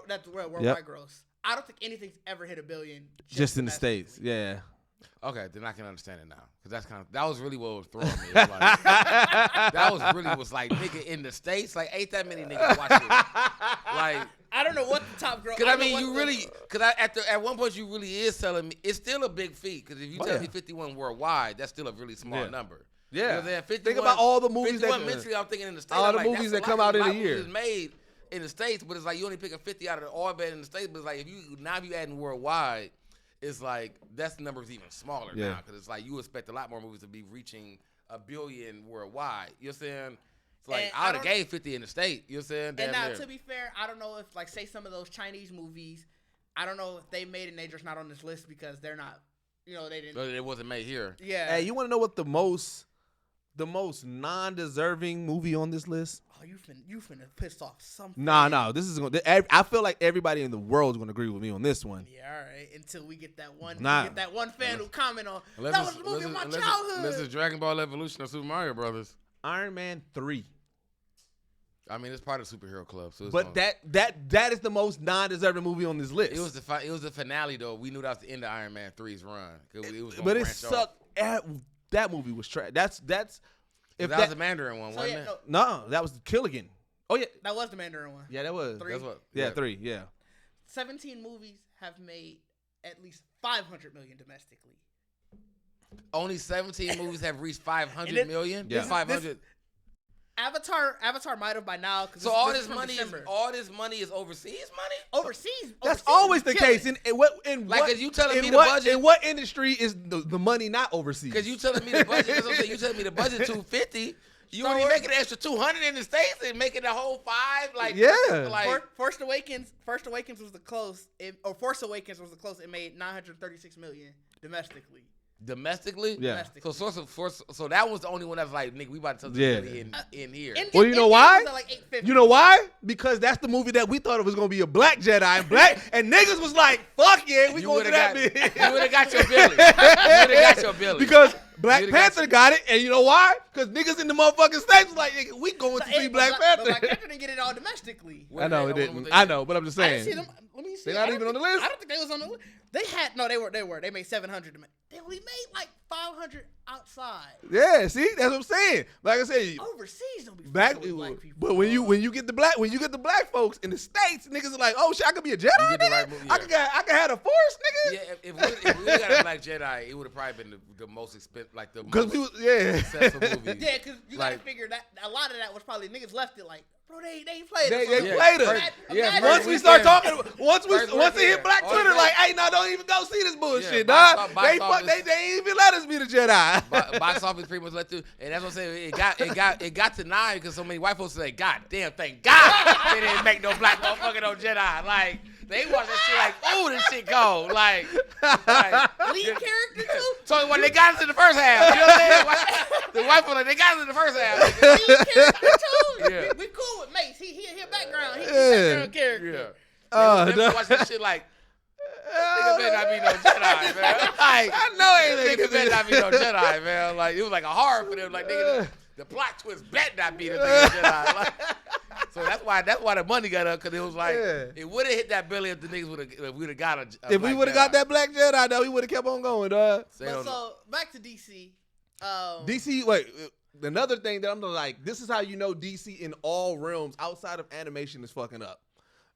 That's worldwide gross. I don't think anything's ever hit $1 billion. Just in the States. Yeah. Okay, then I can understand it now. Because that was really what was throwing me. It was like, that was like, nigga, in the States? Like, ain't that many niggas watching it? Like, I don't know what the top girl. Because, I mean, you really, because at one point you really is telling me, it's still a big feat. Because if you tell me 51 worldwide, that's still a really small number. Yeah. You know 51, think about all the movies 51 mentally, I'm thinking in the States. All the movies that come out in a year. Is made in the States, but it's like you only picking 50 out of all bad in the States. But it's like, if you adding worldwide, it's like that number is even smaller now because it's like you expect a lot more movies to be reaching $1 billion worldwide. You know what I'm saying? It's like I would have gave 50 in the state. You know what I'm saying? And now, to be fair, I don't know if like say some of those Chinese movies, I don't know if they made it and they're just not on this list because they're not, they didn't. But it wasn't made here. Yeah. Hey, you want to know what the most non-deserving movie on this list? Oh, you finna piss off something. No, this is gonna. I feel like everybody in the world is gonna agree with me on this one. Yeah, all right. Until we get that one, fan who comment on that was the movie of my childhood. This is Dragon Ball Evolution of Super Mario Brothers. Iron Man 3. I mean, it's part of Superhero Club. So but that is the most non-deserving movie on this list. It was the finale though. We knew that was the end of Iron Man 3's run. But it sucked. That movie was trash. That's. If that was the Mandarin one, wasn't it? No, that was Killigan. Oh yeah, that was the Mandarin one. Yeah, that was 3. 3. Yeah. 17 movies have made at least $500 million domestically. Only 17 movies have reached $500 million. Yeah, 500. Avatar might have by now. So all this money is overseas money. Overseas. That's always the case. In what in what industry is the money not overseas? Because you telling me the budget. You telling me the budget $250. You only making an extra $200 in the States and making the whole $5. Like Force Awakens was the close. Force Awakens was the close. It made $936 million domestically. Domestically? Yeah. So that was the only one that was like, nigga, we about to tell the in here. Well, you know why? You know why? Because that's the movie that we thought it was going to be a black Jedi and niggas was like, fuck yeah, we going to that bitch. You would have got your Billy. You would have got your Billy. Because Black Panther got it, and you know why? Because niggas in the motherfucking States was like, nigga, we going to see Black Panther. Black Panther didn't get it all domestically. I know it didn't. I know, but I'm just saying. I didn't see them. Let me see. They're not even on the list? I don't think they was on the list. They made 700. They only made like 500 outside. Yeah, see, that's what I'm saying. Like I said, overseas don't be black people. But when you get the black folks in the States, niggas are like, oh shit, I could be a Jedi. Right movie, yeah. I can have a Force, nigga. Yeah, if we got a black Jedi, it would have probably been the most expensive, like the most successful movie. Yeah, because you gotta figure that a lot of that was probably niggas left it like, bro, they played us. They played us. Once we start talking, once it hit Black Twitter, like, hey, no, don't even go see this bullshit, dog. They ain't even let us be the Jedi. Box office pretty much let through, and that's what I'm saying. It got to 9 because so many white folks say, God damn, thank God they didn't make no black motherfucker no Jedi. Like they watch that shit like, ooh, this shit cold. Like lead character too. So when they got us in the first half, you know what I'm saying? The white folks like they got us in the first half. Lead character too. Yeah. We cool with Mace. He background. He background character. Yeah. They watch that shit like. Nigga better not be no Jedi, man. Like, I know nigga better not be no Jedi, man. Like, it was like a horror for them. Like, nigga, the plot twist better not be the nigga Jedi. Like, so that's why the money got up, because it was like, it would have hit that billy if the niggas would have got a if we would have got that black Jedi, though, we would have kept on going, dog. So back to DC. DC, wait, another thing that I'm like, this is how you know DC in all realms outside of animation is fucking up.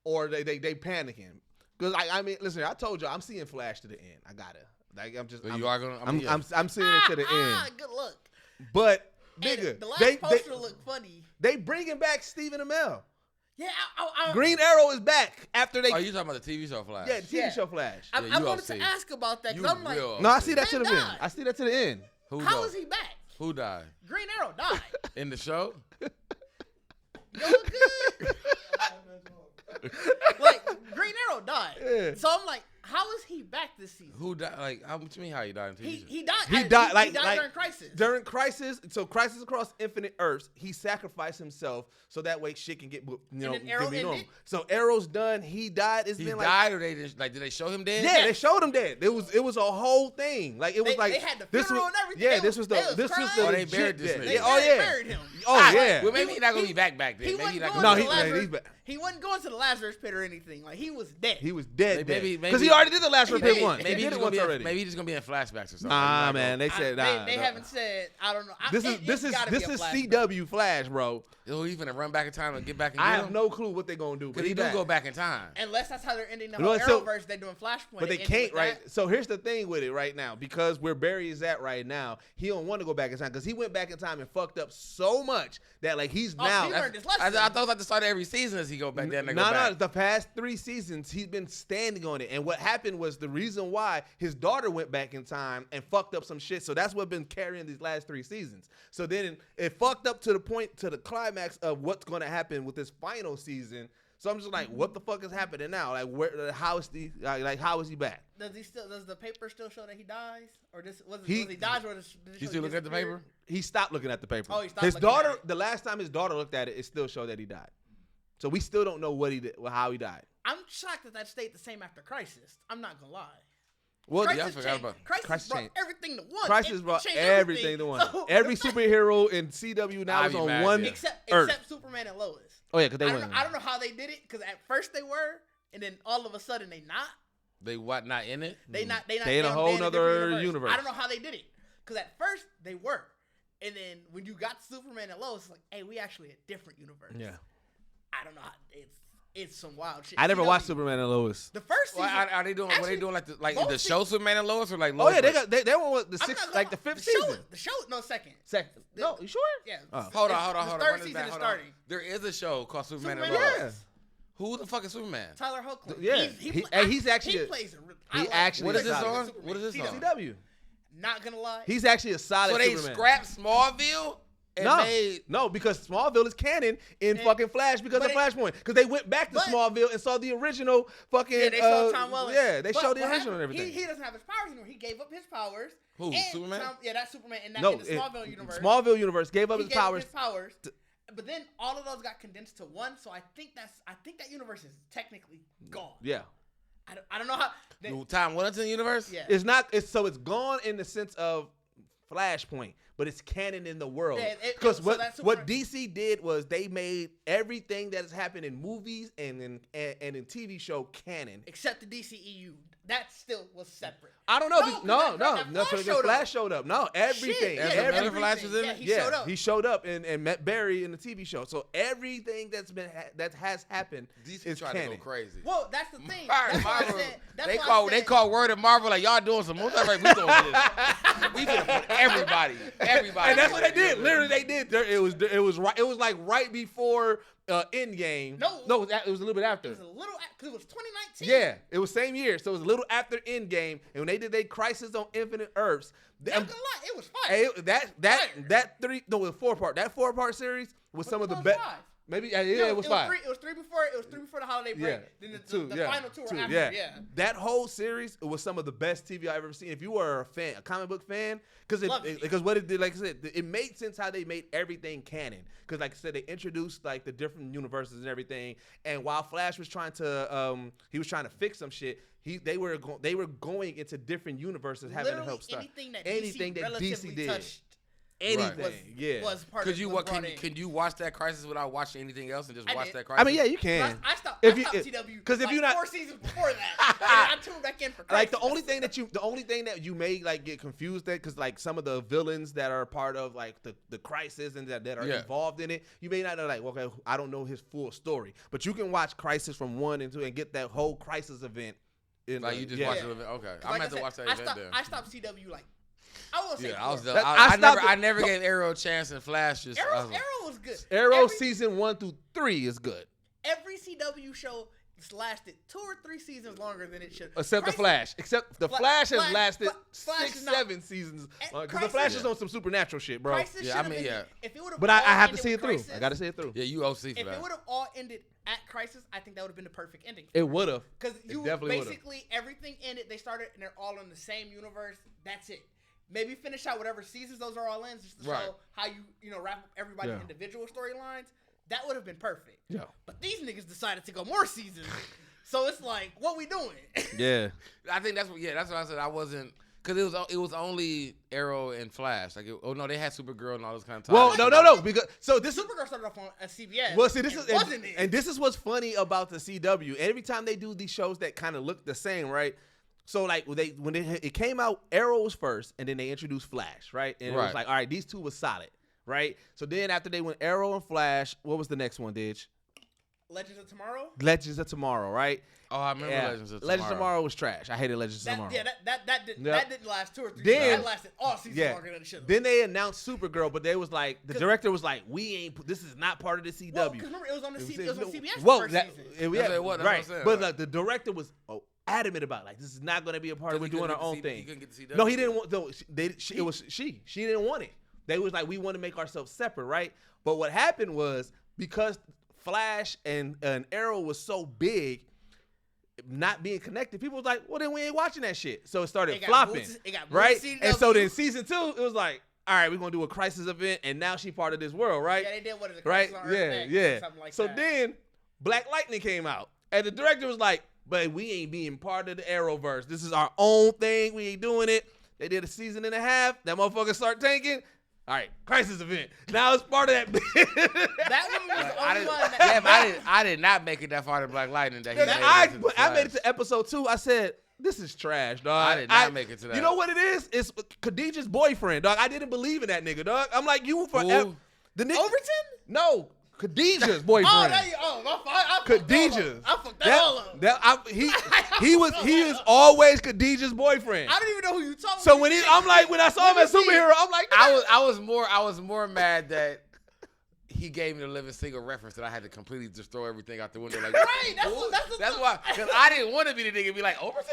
Or they panicking. Because I mean, listen, I told you I'm seeing Flash to the end. I gotta. Like I'm just. I'm seeing it to the end. Good luck. But nigga, the last poster looked funny. They bringing back Stephen Amell. Yeah, Green Arrow is back after they. Oh, you talking about the TV show Flash? Yeah, the TV show Flash. I wanted to ask about that because I'm like, no, I see that to the end. I see that to the end. How is he back? Who died? Green Arrow died in the show. You look good. Like Green Arrow died, so I'm like, how is he back this season? Who died? Like, what you mean? How he died? He died. He died during Crisis. During Crisis, so Crisis Across Infinite Earths, he sacrificed himself so that way shit can get normal. So Arrow's done. He died. He died, or they just did they show him dead? Yeah, they showed him dead. It was a whole thing. Like it was they had the funeral and everything. Yeah, this was the they buried this nigga. They buried him. Oh yeah. Well, maybe he's not gonna be back then. He's back. He wasn't going to the Lazarus pit or anything. Like he was dead. He was dead. Maybe because he already did the Lazarus pit once. Maybe he did it once already. Maybe he's just gonna be in flashbacks or something. Nah, man. They said they haven't said. I don't know. This is CW Flash, bro. He's gonna run back in time and get back and I have no clue what they're gonna do. Because he do go back in time. Unless that's how they're ending the whole Arrowverse. They're doing Flashpoint. But they can't, right? So here's the thing with it right now. Because where Barry is at right now, he don't want to go back in time because he went back in time and fucked up so much that like he's now. He learned his lesson. I thought at the start of every season as he go back there and go back. No, the past 3 seasons he's been standing on it. And what happened was the reason why his daughter went back in time and fucked up some shit. So that's what's been carrying these last 3 seasons. So then it fucked up to the climax of what's going to happen with this final season. So I'm just like, what the fuck is happening now? Like, how is he back? Does the paper still show that he dies, or was he dies, or does he still look at the paper? He stopped looking at the paper. Oh, he stopped. His daughter, the last time his daughter looked at it, it still showed that he died. So we still don't know what he did, how he died. I'm shocked that stayed the same after Crisis. I'm not gonna lie. Well, I forgot about Crisis brought everything to one. Crisis brought everything to one. So, every superhero in CW now is on one except Superman and Lois. Oh yeah, because they went. I don't know how they did it. Because at first they were, and then all of a sudden they not. They not in it? They not. They in a whole other universe. I don't know how they did it. Because at first they were, and then when you got Superman and Lois, it's like, hey, we actually a different universe. Yeah. I don't know how it's some wild shit. I never watched Superman and Lois. The first season. Are they doing? What are they doing? Like the show Superman and Lois, or like? Lois they went the fifth season. The show, no, second. No, you sure? Yeah. Hold on. The third season is starting. There is a show called Superman and Lois. Yeah. Who the fuck is Superman? Tyler Hoechlin. Yeah. He's actually. He plays. What is this on? What is this on? CW. Not gonna lie. He's actually a solid. So they Superman. scrapped Smallville. No, because Smallville is canon in fucking Flash because of Flashpoint. Because they went back to Smallville and saw the original fucking. Yeah, they showed Tom Welling. Yeah, they showed the original and everything. He doesn't have his powers anymore. He gave up his powers. Who? Superman? That's Superman. In the Smallville universe. Smallville universe gave up his powers. But then all of those got condensed to one. So I think that universe is technically gone. Yeah. I don't know how. Tom Wellington universe? Yeah. It's not. It's gone in the sense of Flashpoint, but it's canon in the world. Because what DC did was they made everything that has happened in movies and in TV show canon, except the DCEU. that still was separate. I don't know. No. Flash showed up. No, everything. Everything. Flash was in it. He showed up. He showed up and met Barry in the TV show. So everything that has happened is trying canon. to go crazy. Well, that's the thing. They call word of Marvel like y'all doing some multiverse. We doing this. We gonna put everybody. And that's what they did. Literally, they did. It was like right before Endgame. No, it was a little bit after. It was a little because it was 2019. Yeah, it was same year, so it was a little after Endgame, and when they did their Crisis on Infinite Earths, not gonna lie, it was fire. That 4-part series was some of the best. Maybe it was 5. It was three before the holiday break. Yeah. Then the final 2 were after. Yeah. That whole series was some of the best TV I've ever seen. If you were a comic book fan, because what it did, like I said, it made sense how they made everything canon. Because like I said, they introduced like the different universes and everything. And while Flash was trying to fix some shit. They were going into different universes, having to help stuff. Anything that DC did. Touched. Anything, was part of can you watch that Crisis without watching anything else and just watch that Crisis? I mean, yeah, you can. I stopped CW because if you're not 4 seasons before that, and I tuned back in for Crisis. Like the only thing that you may like get confused at, because like some of the villains that are part of like the Crisis and that are involved in it, you may not know, like, okay, I don't know his full story, but you can watch Crisis from 1 and 2 and get that whole Crisis event. You just watch the event. Okay, I'm gonna have to watch that event then. I stopped CW like. I won't say. I never gave Arrow a chance and Flash. Arrow was good. Arrow season 1 through 3 is good. Every CW show lasted 2 or 3 seasons longer than it should. Except the Flash. Flash has lasted 6-7 seasons. Because the Flash is on some supernatural shit, bro. If it would have, but I have to see it through. I got to see it through. Yeah, you OC for that. If it would have all ended at Crisis, I think that would have been the perfect ending. It would have. Because basically everything ended. They started and they're all in the same universe. That's it. Maybe finish out whatever seasons those are all in, just to show how you wrap up everybody's individual storylines. That would have been perfect. Yeah. But these niggas decided to go more seasons, so it's like, what we doing? Yeah. I think that's what I said. I wasn't, because it was only Arrow and Flash. Like, they had Supergirl and all those kind of. Well, no, because Supergirl started off on CBS. Well, see, this is what's funny about the CW. Every time they do these shows that kind of look the same, right? So like when it came out, Arrow was first, and then they introduced Flash, right? And it was like, all right, these two was solid, right? So then after they went Arrow and Flash, what was the next one, Didge? Legends of Tomorrow. Legends of Tomorrow, right? Oh, I remember Legends of Tomorrow. Legends of Tomorrow was trash. I hated Legends of Tomorrow. Yeah, that didn't last 2 or 3 seasons. That lasted all season longer than it should have. Then they announced Supergirl, but they was like, the director was like, this is not part of the CW. Well, because remember, it was on CBS the first season. Right. But like, the director was adamant about it. Like, this is not going to be a part of it. We're doing our own thing. He couldn't get the CW. No, he didn't want. No, it was she. She didn't want it. They was like, we want to make ourselves separate, right? But what happened was, because Flash and Arrow was so big, not being connected, people was like, well, then we ain't watching that shit. So it started flopping, right? And so then season 2, it was like, all right, we're gonna do a Crisis event, and now she part of this world, right? Yeah, they did what is a Crisis on Earth yeah. Something like so that. Then Black Lightning came out, and the director was like, but we ain't being part of the Arrowverse. This is our own thing. We ain't doing it. They did a season and a half. That motherfucker start tanking. All right, Crisis event. Now it's part of that. That one was the only one. I did not make it that far to Black Lightning. I made it to episode 2. I said, this is trash, dog. I did not make it to that. You know what it is? It's Khadijah's boyfriend, dog. I didn't believe in that nigga, dog. I'm like, you forever. The nigga, Overton? No. Khadijah's boyfriend. Khadijah's. I fucked that all up. He is always Khadijah's boyfriend. I don't even know who you talking. So when I saw him as superhero, I'm like, I was more mad that he gave me the Living Single reference that I had to completely just throw everything out the window. Like, right, that's why, because I didn't want to be the nigga and be like, Overton?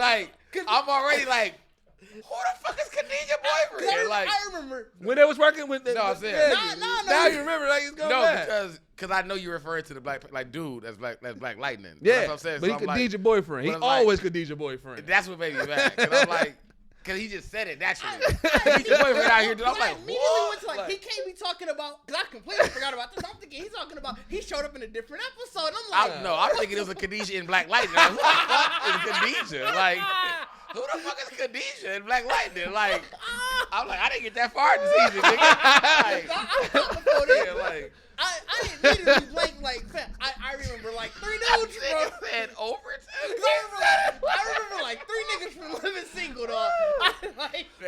like I'm already like, who the fuck is Khadijah's boyfriend? I remember when they was working with. No, I'm saying. No. Now you remember, like, it's going back. because I know you're referring to the black dude that's Black Lightning. Yeah, that's what I'm saying. But he's Khadijah's boyfriend. He's always Khadijah's boyfriend. That's what made me mad. Because I'm like, because he just said it naturally. Khadijah's boyfriend out here. Dude, I'm like, what? He can't be talking about. Because I completely forgot about this. I'm thinking he's talking about. He showed up in a different episode. And I'm like, I'm thinking it was a Khadijah in Black Lightning. Like, who the fuck is Khadijah? Like, who the fuck is Khadijah in Black Lightning? Like, I'm like, I didn't get that far in the season, nigga. I thought before this. I didn't immediately blank, like, I remember, like, three dudes from. Said Overton. I remember like three niggas from Living Single, dog.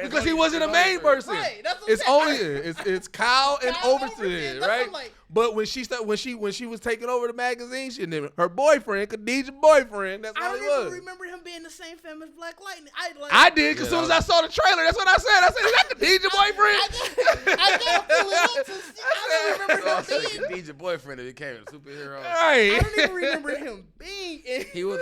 Because he wasn't a main person. Right, that's what it's I'm only saying. it's Kyle and Kyle Overton, that's right? like, but when she was taking over the magazine, she named her boyfriend, Khadijah's boyfriend. That's all I he don't was. even remember him being the same fam as Black Lightning. I did, because as soon as I saw the trailer, that's what I said. I said, is that Khadijah's boyfriend? I gotta pull it up to see. I don't remember him being. Khadijah's boyfriend became a superhero. Right. I don't even remember him being in. He was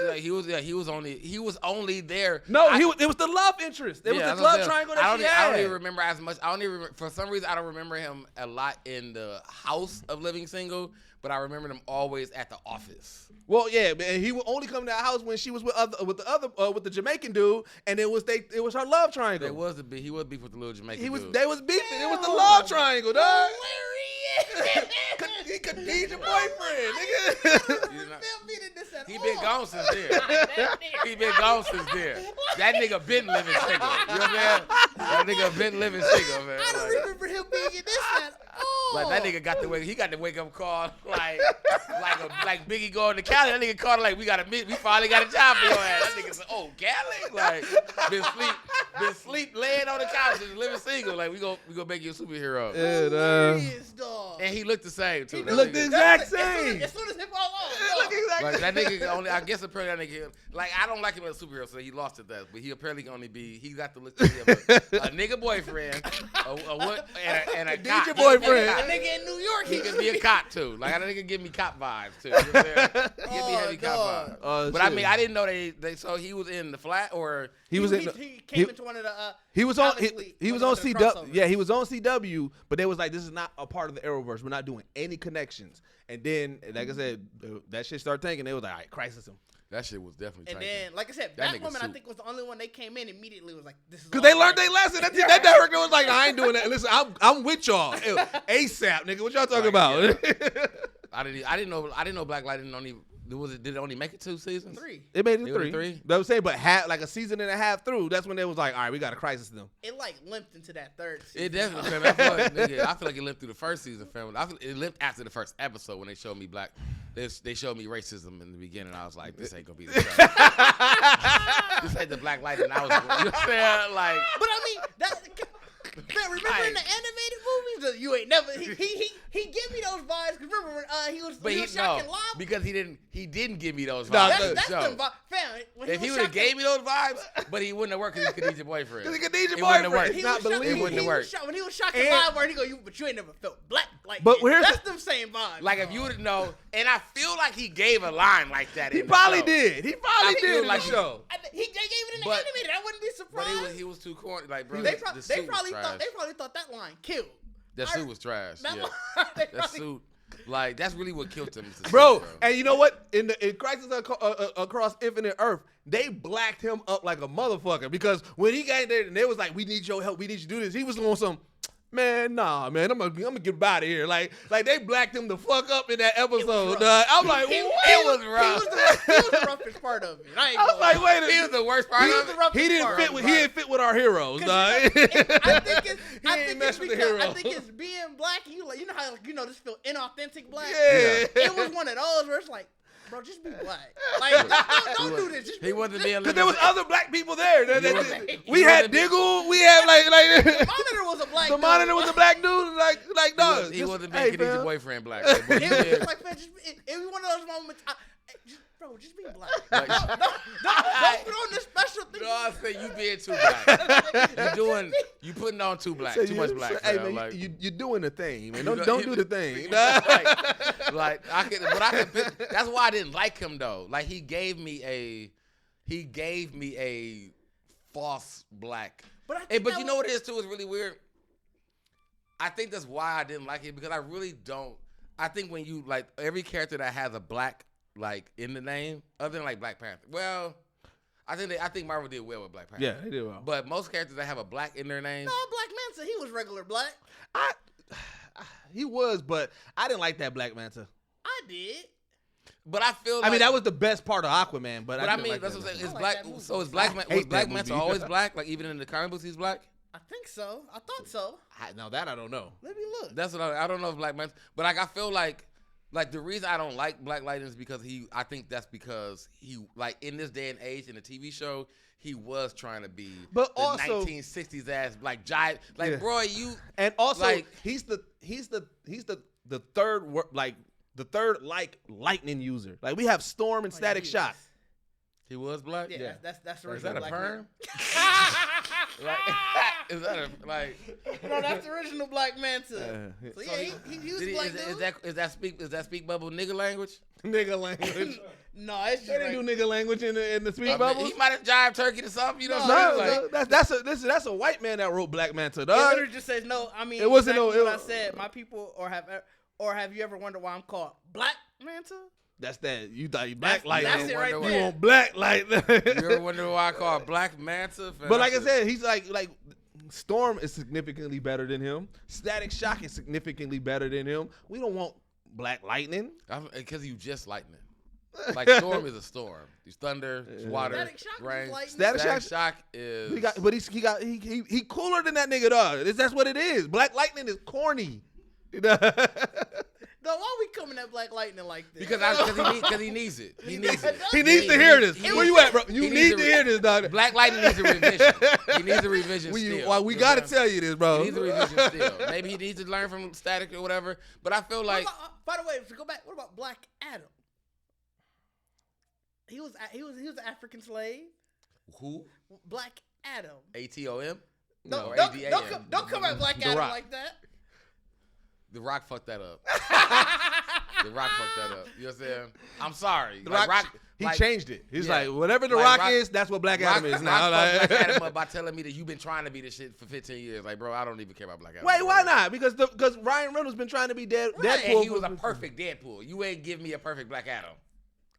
only there. No, it was the love interest. It was the love triangle that she had. I don't even remember as much. I don't even for some reason I don't remember him a lot in the house of Living Single, but I remember him always at the office. Well, yeah, and he would only come to the house when she was with the Jamaican dude, and it was her love triangle. He was beef with the little Jamaican dude. They was beefing. It was the love triangle, dog. Hilarious. Khadijah's boyfriend, nigga. He been gone since then. He been gone since then. That nigga been living single. You know what I'm saying? That nigga been living single, man. I don't remember him being in this at all. Like that nigga got the wake up call like Biggie going to Cali. That nigga called like we finally got a job for your ass. That nigga said, oh, Cali? Like been sleep laying on the couch and living single. Like we gonna make you a superhero. Hilarious, dog. And he looked the same too. He looked the exact same. As soon as it fall off. He looked exactly like that nigga only. I guess apparently that nigga. Like I don't like him as a superhero, so he lost at that. But he apparently can only be. He got to look to him a nigga boyfriend, and a cop. DJ boyfriend. A nigga in New York. He could be a cop too. Like that nigga give me cop vibes too. You know what I'm saying? Give me heavy cop vibes. But I mean, I didn't know they. So he was in the flat, or he came into one of the. He was on CW. Yeah, he was on CW, but they was like, this is not a part of the Arrowverse. We're not doing any connections. And then, like I said, that shit started tanking. They was like, all right, crisis him. That shit was definitely tanking. And then, like I said, Batwoman, I think, was the only one they came in immediately was like, this is. Because they learned their lesson. That director was like, I ain't doing that. Listen, I'm with y'all. ASAP, nigga. What y'all talking about? Yeah. I didn't know Black Lightning only. Did it only make it 2 seasons? 3. It made it 3. That was saying, but like a season and a half through, that's when they was like, all right, we got to crisis them. It like limped into that 3rd season. It definitely, fam. I feel like it limped through the first season, fam. It limped after the first episode when they showed me they showed me racism in the beginning. I was like, this ain't gonna be the show. This ain't the Black Lightning I was. You know what I'm saying? Like, but I mean that. Man, remember in the animated movies, you ain't never. He gave me those vibes. Cause remember when he was shocking Lob? Because he didn't give me those vibes. That's the vibe. Fam, if he would have gave me those vibes, but he wouldn't have worked because he's Khadijah's boyfriend. Because he's Khadijah's boyfriend. He not believe. It wouldn't have worked. When he was shocking Lob, where he go, but you ain't never felt black like. But that's them same vibes. Like if you would know, and I feel like he gave a line like that. He probably did. He probably did in the show. They gave it in the animated. I wouldn't be surprised. But he was too corny. Like bro, they probably thought that line killed. That suit was trash. That suit. Like that's really what killed him, bro. And you know what? In Crisis Across Infinite Earth, they blacked him up like a motherfucker because when he got there and they was like, "We need your help. We need you to do this." He was on some. Man, nah, man, I'm gonna get out of here. Like they blacked him the fuck up in that episode. I'm like, it was rough. He was the roughest part of it. I was like, wait a minute. He was the worst part of it. He didn't fit with our heroes. I think it's being black. And you know how this feel inauthentic black. Yeah. It was one of those where it's like, bro, just be black. Like, don't do this. Just he wasn't being because there was other black people there. We had Diggle. We had like the Monitor was a black. The Monitor was a black dude. Like no, he wasn't being Khadijah's boyfriend black. It was like, man, it was one of those moments. Bro, just be black. Like, don't put on this special thing. No, I say you being too black. You putting on too black, too much black. Hey man, you're doing the thing, man. Don't do the thing. That's why I didn't like him though. Like he gave me a false black. But you know what it is too? It's really weird. I think that's why I didn't like it because I really don't. I think when you like every character that has a black like in the name, other than like Black Panther. Well, I think Marvel did well with Black Panther. Yeah, they did well. But most characters that have a black in their name. No, Black Manta, he was regular black. He was, but I didn't like that Black Manta. I did. But I feel like, I mean, that was the best part of Aquaman, but I mean, like that's what I'm saying. Is Black so is Black Manta always black? Like even in the comic books he's black? I think so. I thought so. Now that I don't know. Let me look. That's what I don't know if Black Manta, but like I feel like Like, the reason I don't like Black Lightning is because I think that's because he, like, in this day and age in the TV show, he was trying to be but the also 1960s ass, like, giant. Like, bro, you. And also, like, he's the third, the third lightning user. Like, we have Storm and Static Shock. He was black? Yeah. That's the Is original that a Black perm? Like, is that a, like? No, that's the original Black Manta. So yeah, he was black dude. Is that speak bubble nigga language? Nigga language. No, it's just They didn't do nigga language in the speak bubbles. He might have jived turkey to something, you know what I'm saying? No, that's a white man that wrote Black Manta, It dog. literally just says no. I mean, It wasn't exactly no. what I said. My people, or have you ever wondered why I'm called Black Manta? That's that. You thought you Black Lightning. That's it right You there. want Black Lightning. You ever wonder why I call Black Manta? But like I said, he's like Storm is significantly better than him. Static Shock is significantly better than him. We don't want Black Lightning because you just lightning. Like, Storm is a storm. He's thunder, water, Static Shock rain. is lightning. Static Shock is. He cooler than that nigga, dog. That's what it is. Black Lightning is corny. No, why we coming at Black Lightning like this? Because he needs it. He needs it. He needs to hear this. Where you at, bro? You need to hear this, dog. Black Lightning needs a revision. He needs a revision still. Well, we got to tell you this, bro. He needs a revision still. Maybe he needs to learn from Static or whatever. But I feel like. By the way, to go back, what about Black Adam? He was an African slave. Who? Black Adam. ATOM? No, or don't come at Black Adam like that. The Rock fucked that up. The Rock fucked that up. You know what I'm saying? I'm sorry. The Rock, he changed it. He's like, whatever The Rock is, that's what Black Adam is now. Rock Black Adam up by telling me that you've been trying to be this shit for 15 years. Like, bro, I don't even care about Black Adam. Wait, why not? Because Ryan Reynolds been trying to be Deadpool. And he was a perfect Deadpool. You ain't give me a perfect Black Adam.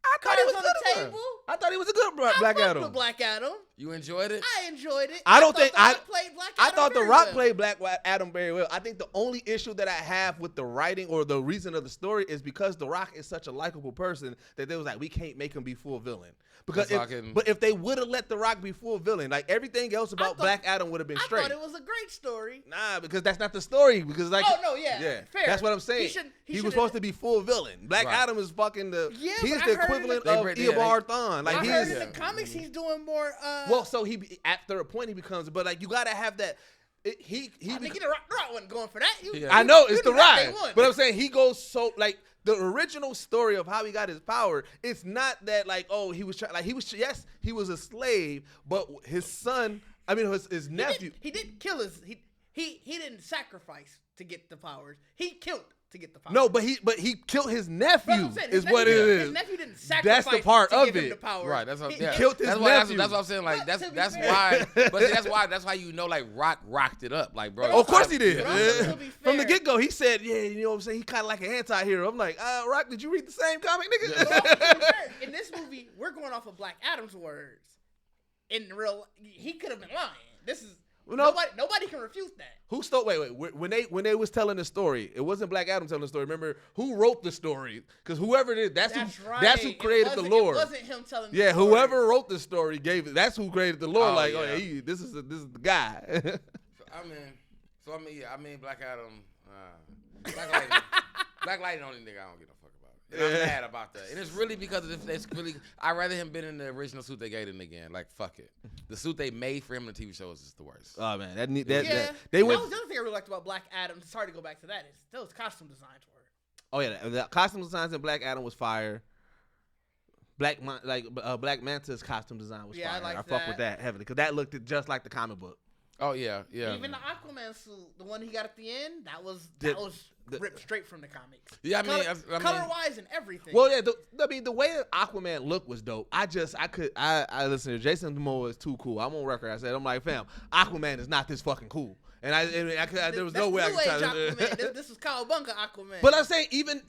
I thought he was on good the one. table. I thought he was a good Black Adam. With Black Adam. You enjoyed it? I enjoyed it. I don't think The Rock played Black Adam. I thought The very Rock well. played Black Adam very well. I think the only issue that I have with the writing or the reason of the story is because The Rock is such a likable person that they was like, we can't make him be full villain. Because if they would have let The Rock be full villain, like everything else about Black Adam would have been straight. I thought it was a great story. Nah, because that's not the story. Because like, fair. That's what I'm saying. He was supposed to be full villain. Black Adam is fucking he's the equivalent of Eobard Thawne. Like I heard in the comics he's doing more. Well, so he after a point he becomes, but like you gotta have that. I think The Rock wasn't going for that. I know it's The Rock, but I'm saying he goes so like. The original story of how he got his power, it's not that like, oh, he was yes, he was a slave, but his son, I mean his nephew. He didn't kill he didn't sacrifice to get the powers. He killed to get the powers. No, but he killed his nephew. Is what it is. His nephew didn't sacrifice. That's the part to of give him it. the powers. Right. That's what, he killed his nephew. That's what I'm saying. Like that's why. But see, that's why you know like Rock rocked it up. Like, bro. Oh, of course he did. From the fair. get go, he said, yeah, you know what I'm saying. He kind of like an anti-hero. I'm like, Rock, did you read the same comic, nigga? In this movie, we're going off of Black Adam's words. In real, he could have been lying. This is. Nobody can refute that. Who stole? Wait. When they was telling the story, it wasn't Black Adam telling the story. Remember who wrote the story? Because whoever it is, that's who created the lore. It wasn't him telling. Yeah, the story. whoever wrote the story gave it. That's who created the lore. This is the guy. I mean, Black Adam. Black Lightning only nigga I don't give a fuck about. And I'm mad about that. And it's really because I'd rather him been in the original suit they gave him again. Like, fuck it. The suit they made for him in the TV show is just the worst. Oh, man. That was the other thing I really liked about Black Adam. Sorry to go back to that. Is those costume designs were. Oh, yeah. The costume designs in Black Adam was fire. Black Manta's costume design was fire. I fuck with that heavily. Because that looked just like the comic book. Oh, yeah. Even the Aquaman suit, the one he got at the end, that was ripped straight from the comics. Yeah, color-wise and everything. Well, yeah, the way Aquaman looked was dope. I listen to Jason Momoa is too cool. I'm on record. I said, I'm like, fam, Aquaman is not this fucking cool. And there was no way I could try to. This was Cowabunga Aquaman. But I'm saying even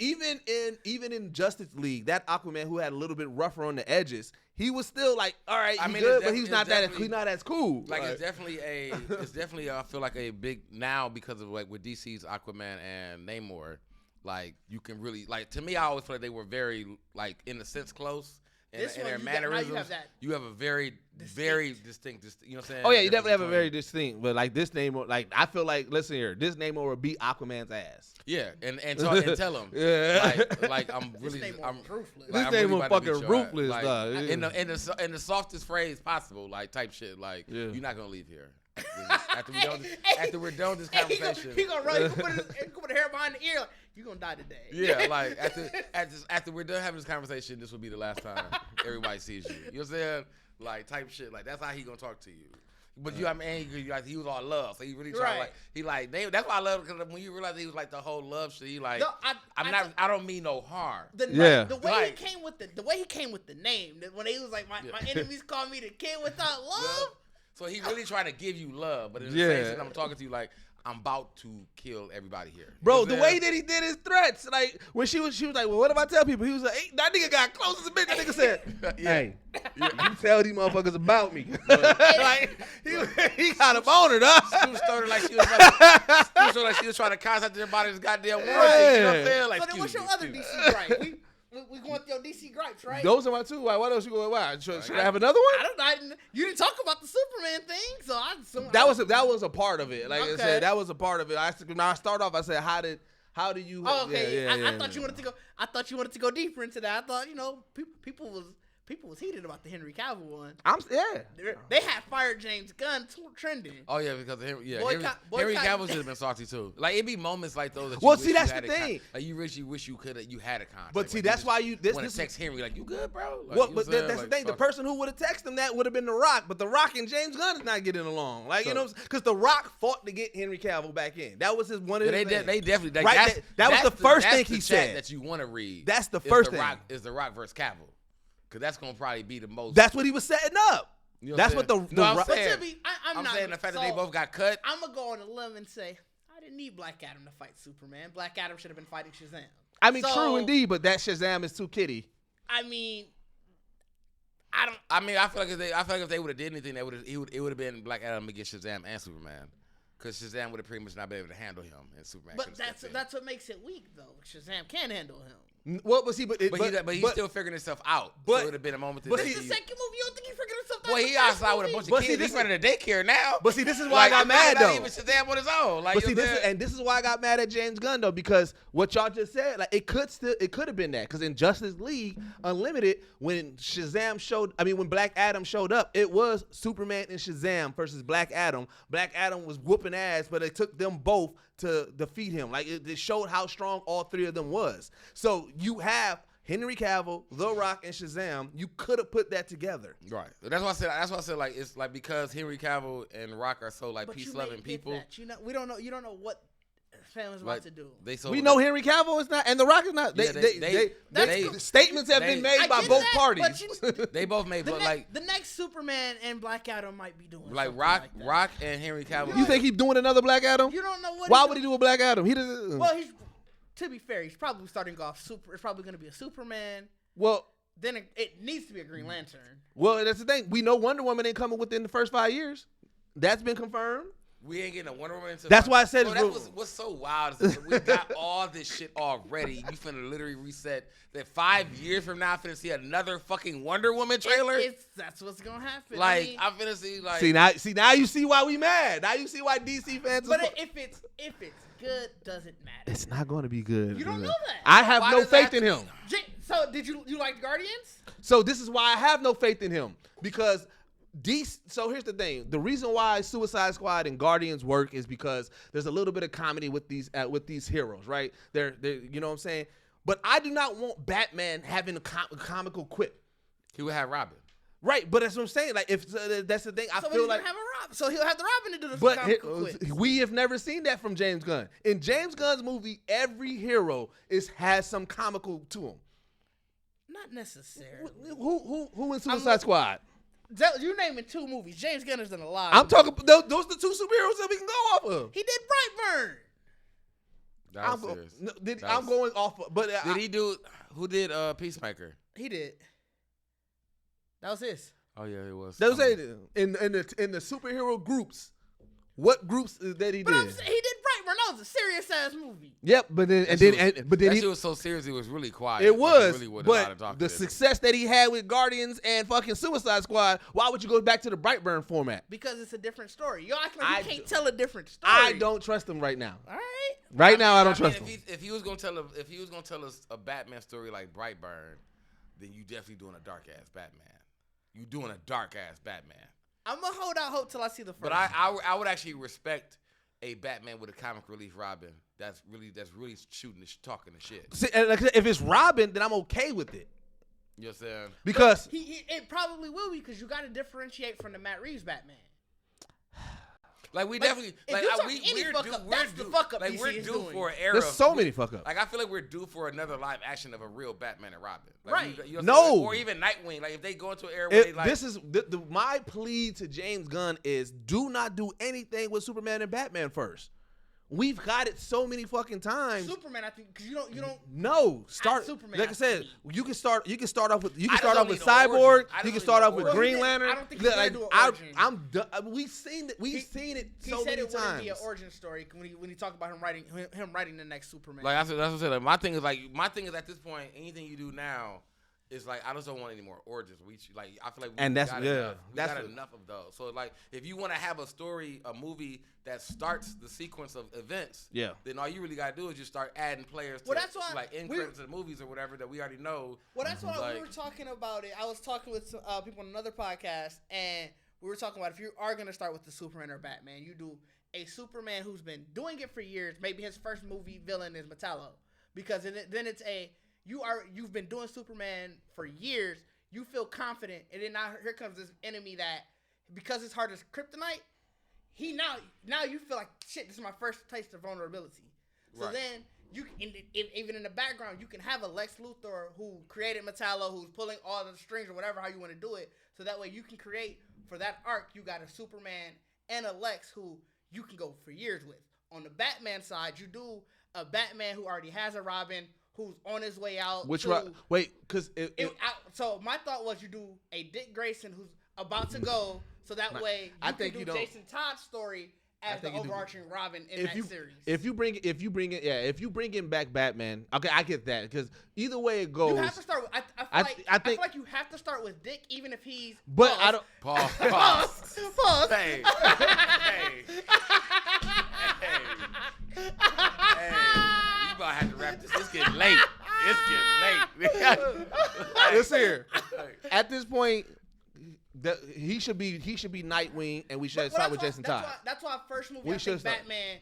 in Justice League, that Aquaman who had a little bit rougher on the edges, he was still like, all right, good, but he's not as cool. Like it's definitely I feel like a big now because of like with DC's Aquaman and Namor, like you can really like to me I always feel like they were very like in a sense close. and their mannerisms. You have a very distinct. You know what I'm saying? Oh yeah, you definitely have a very distinct. But like this name, like I feel like, listen here, this name will beat Aquaman's ass. Yeah, and tell him. Yeah. Like I'm really, ruthless. This name was fucking ruthless, like, dog. In the softest phrase possible, like type shit. Like you're not gonna leave here. After we're done with this conversation, he gonna run. He gonna put the hair behind the ear. Like, you gonna die today. Yeah, like after we're done having this conversation, this will be the last time everybody sees you. You know what I'm saying? Like type shit. Like that's how he gonna talk to you. But you, I mean, he was all love, so he really tried. Like that's why I love it, because when you realize he was like the whole love shit, he like, I don't mean no harm. The way he came with the name, when he was like, my enemies call me the kid without love. So he really trying to give you love, but in the same sense, I'm talking to you like, I'm about to kill everybody here. Bro, the way that he did his threats, like when she was like, well, what if I tell people? He was like, hey, that nigga got close as a bitch. That nigga said, hey, you tell these motherfuckers about me. Like he got him on it, huh? She was started like she was trying to contact everybody this goddamn warranty. Yeah. You know what I'm saying? Like, so then what's your other DC gripe? We going through your DC gripes, right? Those are my two. Why? What else you going? Why? Should I have another one? You didn't talk about the Superman thing, so that was a part of it. Like I said, that was a part of it. When I start off, I said, how do you? Oh, okay. I thought you wanted to go. I thought you wanted to go deeper into that. I thought people was heated about the Henry Cavill one. They had fired James Gunn trending. Oh yeah, because Henry Cavill should have been salty too. Like it'd be moments like those. That that's the thing. Like you wish you had a contract. But see, like, that's why this text Henry like, you good, bro? Like, well, but that's the thing. The person who would have texted him that would have been The Rock. But The Rock and James Gunn is not getting along. Like, you know, because The Rock fought to get Henry Cavill back in. That was one of his things. They definitely that was the first thing he said that you want to read. That's the first thing. Is The Rock versus Cavill. Because that's going to probably be the most. That's what he was setting up. You know that's what I'm saying the fact that they both got cut. I'm going to go on a limb and say, I didn't need Black Adam to fight Superman. Black Adam should have been fighting Shazam. I mean, true indeed, but that Shazam is too kiddie. I mean, I feel like if they would have did anything, it would have been Black Adam against Shazam and Superman. Because Shazam would have pretty much not been able to handle him, and Superman. But that's what makes it weak, though. Shazam can handle him. Well, but he's still figuring himself out. So it would have been a moment. But it's the second movie. You don't think he figured himself out? Well, he outside with a bunch of kids. He's running a daycare now. But see, this is why I got mad though. Not even Shazam on his own. Like, but see, this is why I got mad at James Gunn though, because what y'all just said, like it could have been that, because in Justice League Unlimited, when Black Adam showed up, it was Superman and Shazam versus Black Adam. Black Adam was whooping ass, but it took them both to defeat him. Like it showed how strong all three of them was. So you have Henry Cavill, The Rock, and Shazam. You could have put that together. Right. That's why I said like it's like because Henry Cavill and Rock are so like peace loving people. That. We don't know. You don't know what family's about to do. We know Henry Cavill is not, and The Rock is not. Statements have been made by both parties. They both made, but like the next Superman and Black Adam might be doing like Rock and Henry Cavill. You think he's doing another Black Adam? You don't know what. Why would he do a Black Adam? He doesn't. Well, to be fair, he's probably starting off super. It's probably going to be a Superman. Well, then it needs to be a Green Lantern. Well, that's the thing. We know Wonder Woman ain't coming within the first 5 years. That's been confirmed. We ain't getting a Wonder Woman. That's why I said what's so wild is we got all this shit already. You finna literally reset that 5 years from now. I'm finna see another fucking Wonder Woman trailer. That's what's gonna happen. Like I'm finna see like. See now you see why we mad. Now you see why DC fans. But if it's good, doesn't matter. It's not going to be good. You don't know that. I have no faith in him. So did you like Guardians? So this is why I have no faith in him, because so here's the thing. The reason why Suicide Squad and Guardians work is because there's a little bit of comedy with these heroes, right? They're you know what I'm saying? But I do not want Batman having a comical quip. He would have Robin. Right, but that's what I'm saying. Like, that's the thing. I feel like have a Robin. So he'll have the Robin to do the comical quips. We have never seen that from James Gunn. In James Gunn's movie, every hero has some comical to him. Not necessarily. Who in Suicide Squad? You naming 2 movies. James Gunn has done a lot. I'm talking. Those are the 2 superheroes that we can go off of. He did Brightburn. I'm going off. But did he do? Who did Peacemaker? He did. That was his. Oh yeah, it was. That was in the superhero groups. What groups that he did? He did Bernard's a serious ass movie. Yep, but then that shit was so serious it was really quiet. It was, really wasn't allowed to talk but the to success that he had with Guardians and fucking Suicide Squad, why would you go back to the Brightburn format? Because it's a different story. Y'all act like you can't tell a different story. I don't trust him right now. All right. Right now, I don't trust him. If he was gonna tell us a Batman story like Brightburn, then you definitely doing a dark ass Batman. You doing a dark ass Batman. I'm gonna hold out hope till I see the first. But I would actually respect a Batman with a comic relief Robin that's really shooting talking the shit. See, like, if it's Robin, then I'm okay with it. You know what I'm saying? Because it probably will be because you got to differentiate from the Matt Reeves Batman. Like we definitely we're due for an era. There's so many fuck ups. Like I feel like we're due for another live action of a real Batman and Robin. Like, right. You know no. or even Nightwing. Like if they go into an era where they like this is my plea to James Gunn is do not do anything with Superman and Batman first. We've got it so many fucking times. Superman, I think, because you don't. No, start. Superman, like I said, you can start off with Cyborg. You can start off with Green Lantern. I don't think he's gonna do an origin. I'm done. We've seen it. We've seen it so many times. He said it wouldn't be an origin story when he talked about him writing the next Superman. Like that's what I said. Like, my thing is at this point, anything you do now. It's like I just don't want any more origins. I feel like we got enough of those. So like if you want to have a movie that starts the sequence of events, then all you really gotta do is just start adding players to like end credits of the movies or whatever that we already know. Well, that's why we were talking about it. I was talking with some, people on another podcast, and we were talking about if you are gonna start with the Superman or Batman, you do a Superman who's been doing it for years. Maybe his first movie villain is Metallo, because then it's you've been doing Superman for years. You feel confident, and then now here comes this enemy that, because it's hard as kryptonite, now you feel like shit. This is my first taste of vulnerability. So then even in the background, you can have a Lex Luthor who created Metallo, who's pulling all the strings or whatever how you want to do it. So that way you can create for that arc. You got a Superman and a Lex who you can go for years with. On the Batman side, you do a Batman who already has a Robin, who's on his way out. So my thought was you do a Dick Grayson who's about to go, so that way you can do Jason Todd's story as the overarching Robin in that series. If you bring in back Batman, okay, I get that, because either way it goes, you have to start with. I feel like you have to start with Dick, even if he's. But I don't. Pause. Hey. You about to have to wrap this. It's getting late. Listen here. At this point, he should be Nightwing, and we should start with Jason Todd. That's why first movie I think Batman,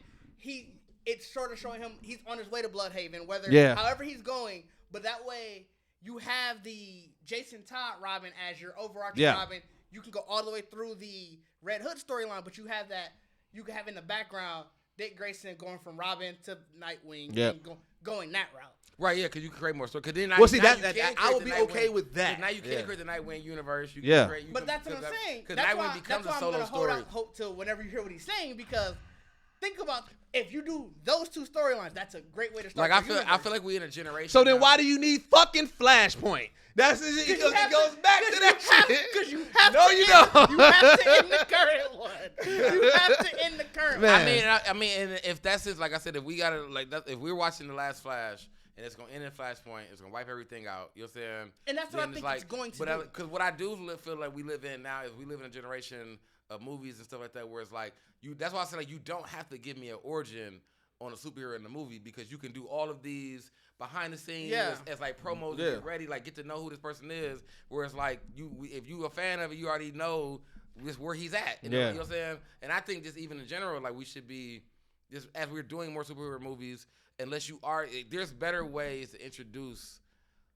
it's sort of showing him he's on his way to Bloodhaven, however he's going, but that way you have the Jason Todd Robin as your overarching Robin. You can go all the way through the Red Hood storyline, but you have that. You can have in the background Dick Grayson going from Robin to Nightwing and going that route. Right, yeah, because you can create more story. I would be okay with that. Now you can't create the Nightwing universe. But that's what I'm saying. Because Nightwing becomes a solo story. That's why I'm going to hold out hope till whenever you hear what he's saying, because think about if you do those two storylines, that's a great way to start. Like I feel like we're in a generation. So then why do you need fucking Flashpoint? It goes back to that shit. Because you have You have to end the current one. You have to end the current one. I mean, and if that's it, like I said, if we're watching the last Flash. And it's going to end in Flashpoint. It's going to wipe everything out. You know what I'm saying? And that's what I think it's going to do. Because what I do feel like we live in now is we live in a generation of movies and stuff like that where it's like, that's why I say like you don't have to give me an origin on a superhero in the movie, because you can do all of these behind the scenes as like promos and get ready, like get to know who this person is. Whereas like if you a fan of it, you already know where he's at. You know what I'm saying? And I think just even in general, like we should be, just as we're doing more superhero movies, unless you are, there's better ways to introduce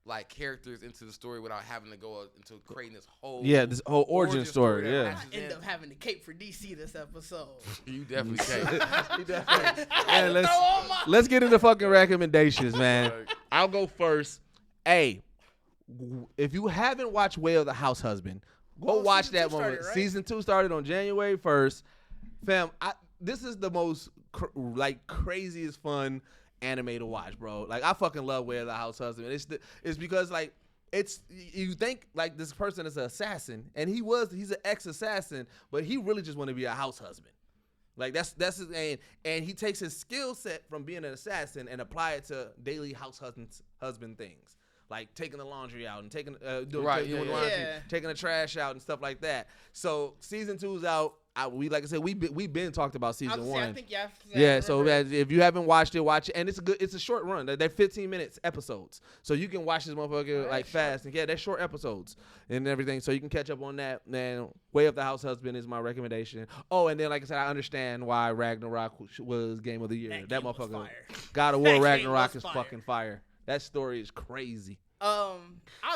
like characters into the story without having to go into creating this whole origin story. I end up having to cape for DC this episode. You definitely cape. You definitely. Let's get into fucking recommendations, man. I'll go first. Hey, if you haven't watched Way of the House Husband, go watch that one. Right? Season 2 started on January 1st. Fam, this is the most craziest fun anime to watch, bro. Like I fucking love Way of the House Husband. It's because like you think like this person is an assassin, and he's an ex-assassin, but he really just want to be a house husband. Like that's his aim, and he takes his skill set from being an assassin and apply it to daily husband things, like taking the laundry out and taking doing laundry, taking the trash out and stuff like that. So season 2's out. Like I said, we've been talked about season 1. I think so if you haven't watched it, watch it, and it's a short run. They're 15 minutes episodes, so you can watch this motherfucker like fast. And they're short episodes and everything, so you can catch up on that. Man, Way of the House Husband is my recommendation. Oh, and then like I said, I understand why Ragnarok was Game of the Year. That motherfucker, God of War Ragnarok is fucking fire. That story is crazy. I'll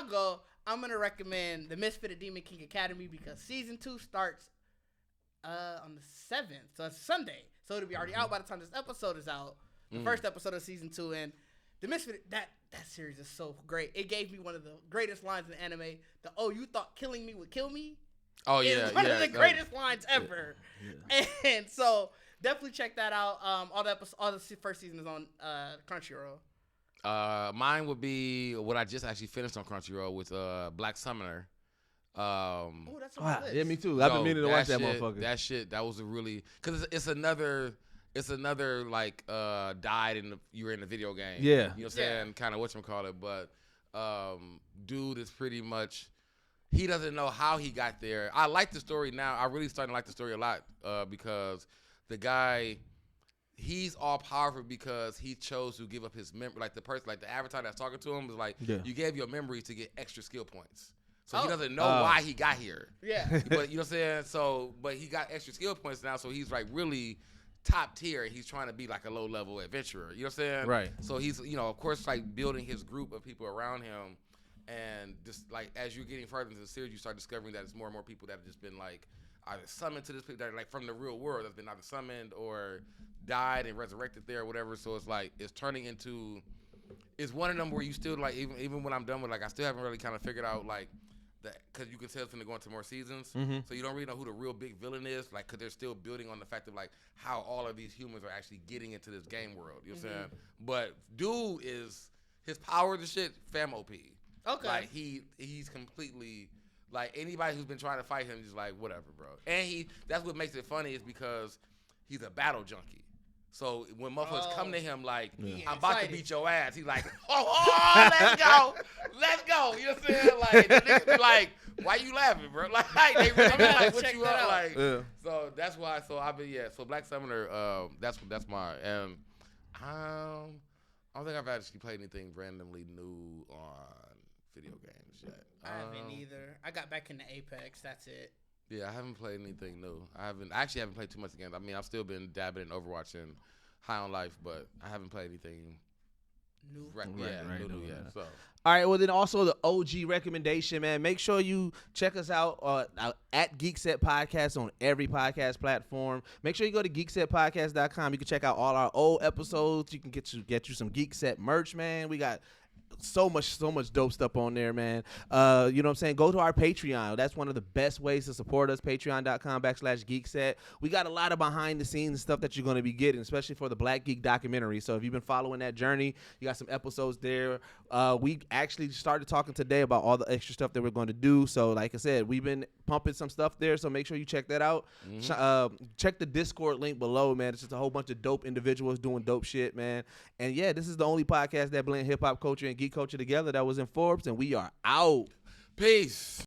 go. I'm gonna recommend The Misfitted Demon King Academy because season 2 starts on the 7th, so it's Sunday. So it'll be already out by the time this episode is out. The first episode of season 2, and The Misfit, that series is so great. It gave me one of the greatest lines in the anime. You thought killing me would kill me? Oh yeah, one of the greatest lines ever. Yeah. And so definitely check that out. All the first season is on Crunchyroll. Mine would be what I just actually finished on Crunchyroll with Black Summoner. That's on my list. Yeah, me too. I've been meaning to watch that motherfucker. That was a really, because it's another like died you were in the video game. Yeah, you know what I'm saying, kind of whatchamacallit. But dude is pretty much, he doesn't know how he got there. I like the story now. I really starting to like the story a lot because the guy, he's all powerful because he chose to give up his memory. Like the person, like the avatar that's talking to him was like, you gave your memory to get extra skill points. So he doesn't know why he got here. Yeah. But you know what I'm saying? So, but he got extra skill points now, so he's like really top tier. He's trying to be like a low level adventurer. You know what I'm saying? Right. So he's, of course, like building his group of people around him. And just like as you're getting further into the series, you start discovering that it's more and more people that have just been like either summoned to this place that are like from the real world, that's been either summoned or died and resurrected there or whatever. So it's like it's turning into, it's one of them where you still like even when I'm done with, like, I still haven't really kind of figured out like, because you can tell it's going to go into more seasons, so you don't really know who the real big villain is, like, because they're still building on the fact of like how all of these humans are actually getting into this game world. You know what I'm saying? But dude is, his powers and shit, fam OP. Okay. Like he's completely, like, anybody who's been trying to fight him just like whatever, bro. And that's what makes it funny is because he's a battle junkie. So when motherfuckers come to him like, I'm about to beat your ass, he's like, let's go. You know what I'm saying? Like, the niggas be like, why you laughing, bro? Like, they really be like, what you up? Like, so that's why. So so Black Summoner, that's mine. And I don't think I've actually played anything randomly new on video games yet. I haven't either. I got back into Apex. That's it. Yeah, I haven't played anything new. I actually haven't played too much games. I mean, I've still been dabbing in Overwatch and High on Life, but I haven't played anything new. New yet. So. All right, well, then also the OG recommendation, man. Make sure you check us out at Geekset Podcast on every podcast platform. Make sure you go to GeeksetPodcast.com. You can check out all our old episodes. You can get you some Geekset merch, man. We got so much dope stuff on there, man. You know what I'm saying? Go to our Patreon. That's one of the best ways to support us. Patreon.com/Geekset. We got a lot of behind the scenes stuff that you're going to be getting, especially for the Black Geek documentary. So if you've been following that journey, you got some episodes there. We actually started talking today about all the extra stuff that we're going to do. So like I said, we've been pumping some stuff there. So make sure you check that out. Check the Discord link below, man. It's just a whole bunch of dope individuals doing dope shit, man. And yeah, this is the only podcast that blend hip hop culture and geek culture together that was in Forbes, and we are out. Peace.